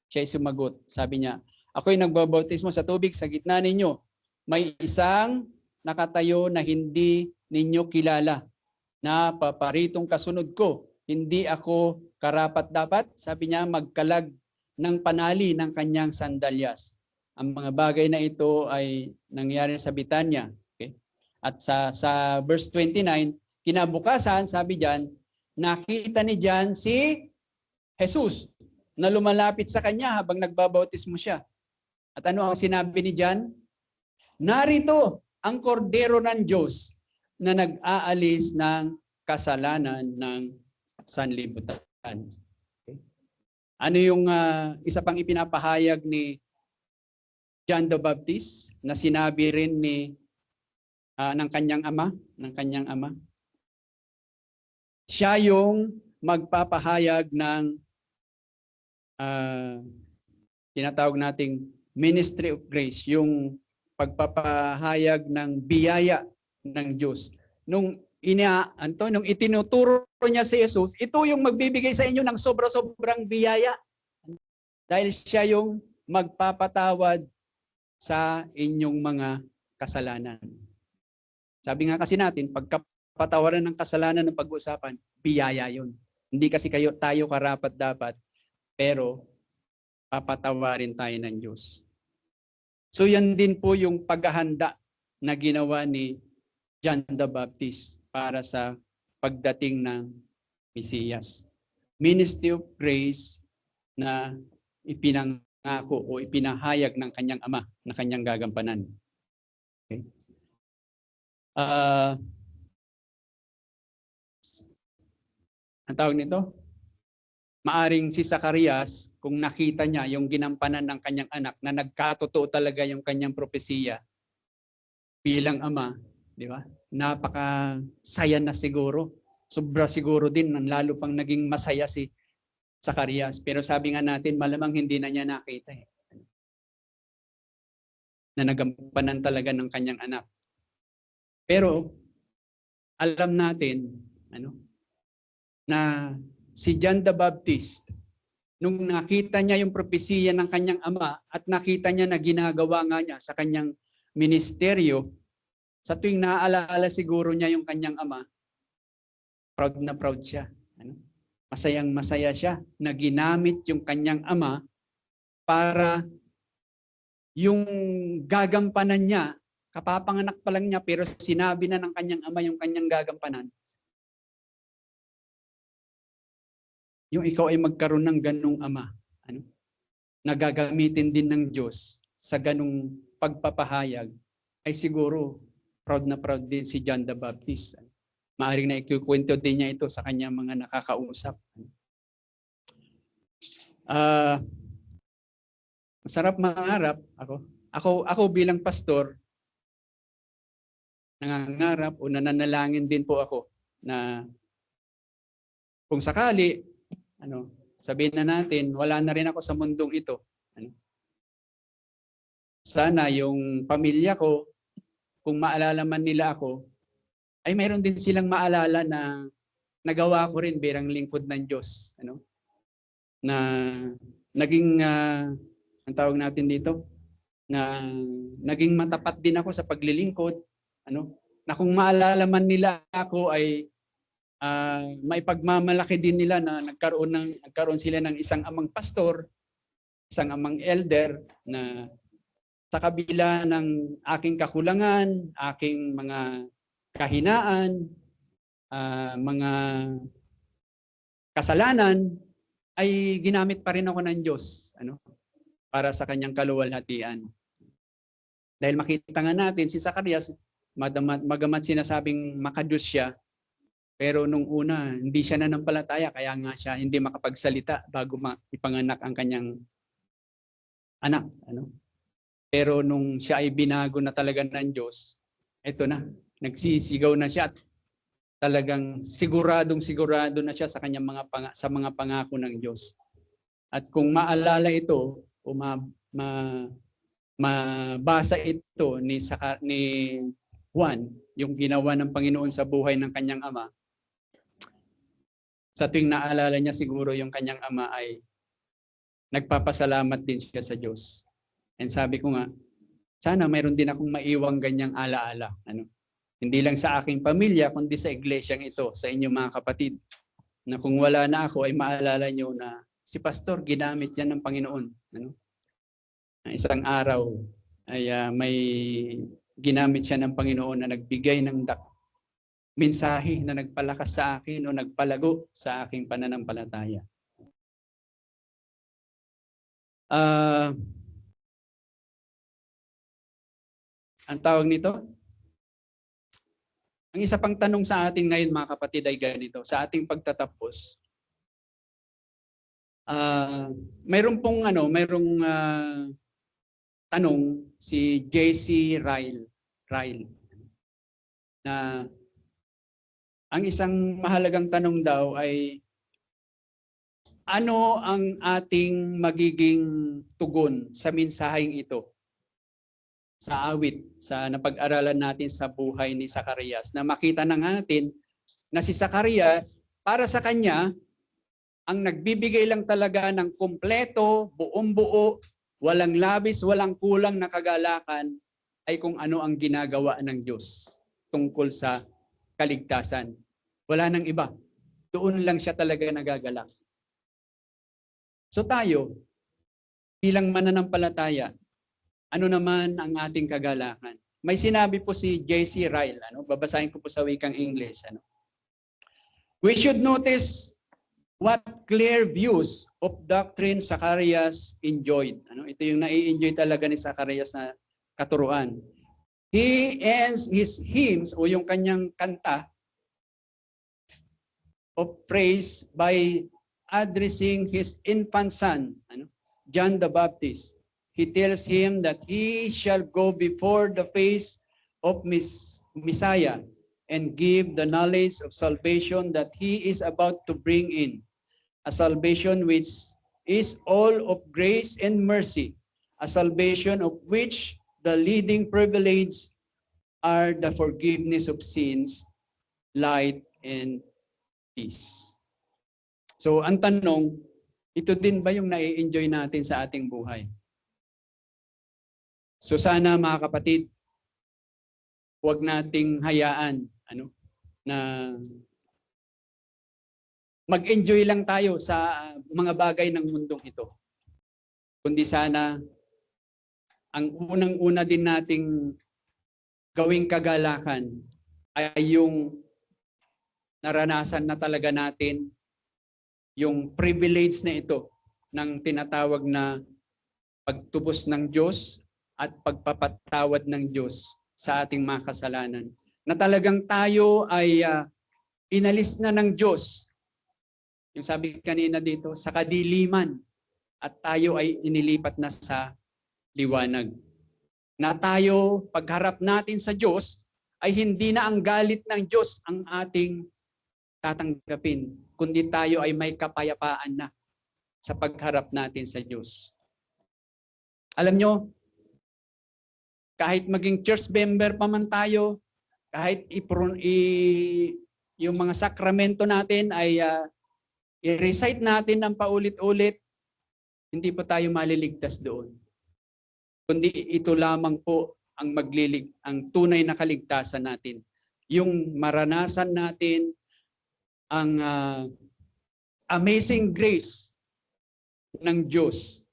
Siya sumagot. Sabi niya, ako'y nagbabautismo sa tubig sa gitna ninyo. May isang nakatayo na hindi ninyo kilala na paparitong kasunod ko. Hindi ako karapat-dapat, sabi niya, magkalag ng panali ng kanyang sandalyas. Ang mga bagay na ito ay nangyari sa Bitanya. Okay? At sa verse 29, kinabukasan, sabi diyan, nakita ni John si Jesus na lumalapit sa kanya habang nagbabautismo siya. At ano ang sinabi ni John? Narito ang kordero ng Diyos na nag-aalis ng kasalanan ng sanlibutan. Okay. Ano yung isa pang ipinapahayag ni John the Baptist na sinabi rin ni ng kanyang ama? Siya yung magpapahayag ng tinatawag nating ministry of grace, yung pagpapahayag ng biyaya ng Diyos. Nung itinuturo niya si Jesus, ito yung magbibigay sa inyo ng sobra-sobrang biyaya. Dahil siya yung magpapatawad sa inyong mga kasalanan. Sabi nga kasi natin, pagkapatawaran ng kasalanan ng pag-uusapan, biyaya yun. Hindi kasi tayo karapat-dapat, pero papatawarin tayo ng Diyos. So yan din po yung paghahanda na ginawa ni John the Baptist para sa pagdating ng Mesiyas. Ministry of Grace na ipinangako o ipinahayag ng kanyang ama na kanyang gagampanan. Okay. Ang tawag nito? Maaring si Zacarias, kung nakita niya yung ginampanan ng kanyang anak na nagkatotoo talaga yung kanyang propesiya bilang ama, di ba? Napakasaya na siguro. Sobra siguro din, lalo pang naging masaya si Zacarias. Pero sabi nga natin, malamang hindi na niya nakita na nagampanan talaga ng kanyang anak. Pero alam natin na si John the Baptist, nung nakita niya yung propesiya ng kanyang ama at nakita niya na ginagawa nga niya sa kanyang ministeryo, sa tuwing naaalala siguro niya yung kanyang ama, proud na proud siya. Masayang masaya siya na ginamit yung kanyang ama para yung gagampanan niya, kapapanganak pa lang niya pero sinabi na ng kanyang ama yung kanyang gagampanan. Yung ikaw ay magkaroon ng ganung ama, na gagamitin din ng Diyos sa ganung pagpapahayag, ay siguro proud na proud din si John the Baptist. Maaring na ikukwento din niya ito sa kanyang mga nakakausap. Masarap mangarap ako bilang pastor, nangangarap o nananalangin din po ako na kung sakali sabihin na natin, wala na rin ako sa mundong ito. Sana yung pamilya ko, kung maalala man nila ako, ay mayroon din silang maalala na nagawa ko rin bilang lingkod ng Diyos. Na naging, ang tawag natin dito, na naging matapat din ako sa paglilingkod. Na kung maalala man nila ako ay maipagmamalaki din nila na nagkaroon sila ng isang amang pastor, isang amang elder na sa kabila ng aking kakulangan, aking mga kahinaan, mga kasalanan, ay ginamit pa rin ako ng Diyos para sa kanyang kaluwalhatian. Dahil makita nga natin si Zacarias, Magamat sinasabing makadus siya, pero nung una, hindi siya nanampalataya, kaya nga siya hindi makapagsalita bago ipanganak ang kanyang anak. Pero nung siya ay binago na talaga ng Diyos, eto na, nagsisigaw na siya at talagang sigurado na siya sa kanyang sa mga pangako ng Diyos. At kung maalala ito o mabasa ito ni Juan, yung ginawa ng Panginoon sa buhay ng kanyang ama, sa tuwing naalala niya siguro yung kanyang ama ay nagpapasalamat din siya sa Diyos. And sabi ko nga, sana mayroon din akong maiwang ganyang alaala. Hindi lang sa aking pamilya, kundi sa iglesyang ito, sa inyong mga kapatid. Na kung wala na ako, ay maalala nyo na si Pastor, ginamit yan ng Panginoon. Isang araw, ay may ginamit siya ng Panginoon na nagbigay ng mensahe na nagpalakas sa akin o nagpalago sa aking pananampalataya. Ang tawag nito? Ang isa pang tanong sa atin ngayon mga kapatid ay ganito, sa ating pagtatapos. Mayroong tanong si JC Ryle na ang isang mahalagang tanong daw ay ano ang ating magiging tugon sa mensaheng ito? Sa awit, sa napag-aralan natin sa buhay ni Zacarias, na makita na natin na si Zacarias, para sa kanya, ang nagbibigay lang talaga ng kumpleto, buong-buo, walang labis, walang kulang na kagalakan, ay kung ano ang ginagawa ng Diyos tungkol sa kaligtasan. Wala nang iba. Doon lang siya talaga nagagalak. So tayo, bilang mananampalataya, ano naman ang ating kagalakan? May sinabi po si JC Ryle, babasahin ko po sa wikang English. We should notice what clear views of doctrine Zacarias enjoyed. Ito yung nai-enjoy talaga ni Zacarias na katuruan. He ends his hymns o yung kanyang kanta of praise by addressing his infant son, John the Baptist. He tells him that he shall go before the face of Messiah and give the knowledge of salvation that he is about to bring in. A salvation which is all of grace and mercy. A salvation of which the leading privilege are the forgiveness of sins, light, and peace. So ang tanong, ito din ba yung nai-enjoy natin sa ating buhay? So sana mga kapatid, huwag nating hayaan na mag-enjoy lang tayo sa mga bagay ng mundong ito. Kundi sana ang unang-una din nating gawing kagalakan ay yung naranasan na talaga natin yung privilege na ito ng tinatawag na pagtubos ng Diyos at pagpapatawad ng Diyos sa ating mga kasalanan. Na talagang tayo ay inalis na ng Diyos. Yung sabi kanina dito, sa kadiliman. At tayo ay inilipat na sa liwanag. Na tayo, pagharap natin sa Diyos, ay hindi na ang galit ng Diyos ang ating tatanggapin. Kundi tayo ay may kapayapaan na sa pagharap natin sa Diyos. Alam nyo, kahit maging church member pa man tayo, kahit yung mga sakramento natin ay i-recite natin ng paulit-ulit, hindi po tayo maliligtas doon. Kundi ito lamang po ang ang tunay na kaligtasan natin. Yung maranasan natin ang amazing grace ng Diyos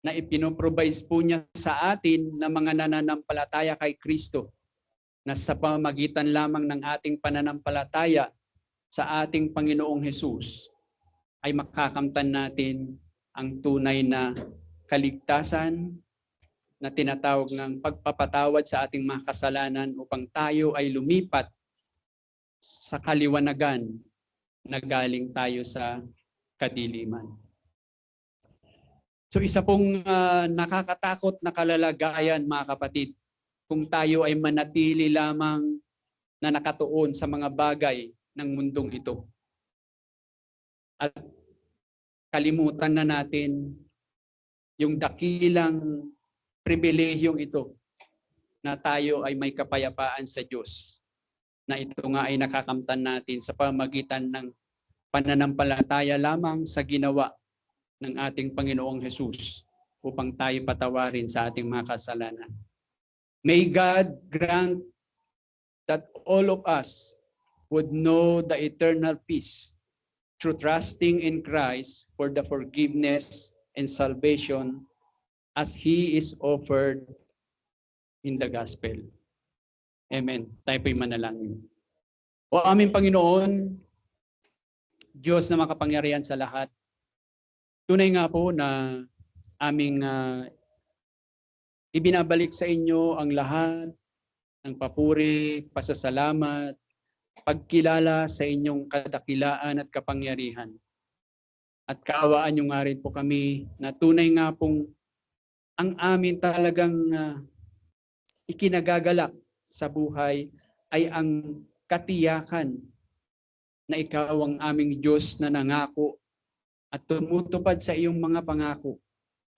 na ipinoprovide po niya sa atin na mga nananampalataya kay Kristo, na sa pamamagitan lamang ng ating pananampalataya sa ating Panginoong Hesus ay makakamtan natin ang tunay na kaligtasan, na tinatawag ng pagpapatawad sa ating mga kasalanan upang tayo ay lumipat sa kaliwanagan na galing tayo sa kadiliman. So isa pong nakakatakot na kalalagayan, mga kapatid, kung tayo ay manatili lamang na nakatuon sa mga bagay ng mundong ito. At kalimutan na natin yung dakilang pribilehiyong ito na tayo ay may kapayapaan sa Diyos. Na ito nga ay nakakamtan natin sa pamamagitan ng pananampalataya lamang sa ginawa ng ating Panginoong Hesus upang tayo patawarin sa ating mga kasalanan. May God grant that all of us would know the eternal peace through trusting in Christ for the forgiveness and salvation as He is offered in the gospel. Amen. Tayo po'y manalangin. O aming Panginoon, Diyos na makapangyarihan sa lahat, tunay nga po na aming ibinabalik sa inyo ang lahat ng papuri, pasasalamat, pagkilala sa inyong kadakilaan at kapangyarihan. At kaawaan nyo nga rin po kami na tunay nga pong ang amin talagang ikinagagalak sa buhay ay ang katiyakan na ikaw ang aming Diyos na nangako at tumutupad sa iyong mga pangako,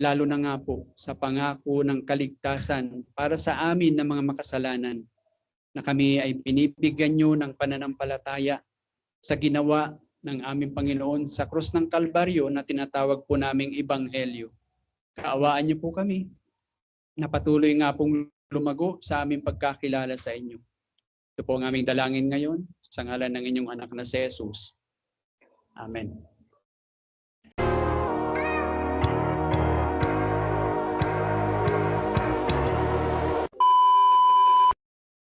lalo na nga po sa pangako ng kaligtasan para sa amin na mga makasalanan, na kami ay pinipigyan nyo ng pananampalataya sa ginawa ng aming Panginoon sa krus ng Kalbaryo na tinatawag po naming Ebanghelyo. Kaawaan niyo po kami na patuloy nga pong lumago sa aming pagkakilala sa inyo. Ito po ang aming dalangin ngayon sa ngalan ng inyong anak na si Jesus. Amen.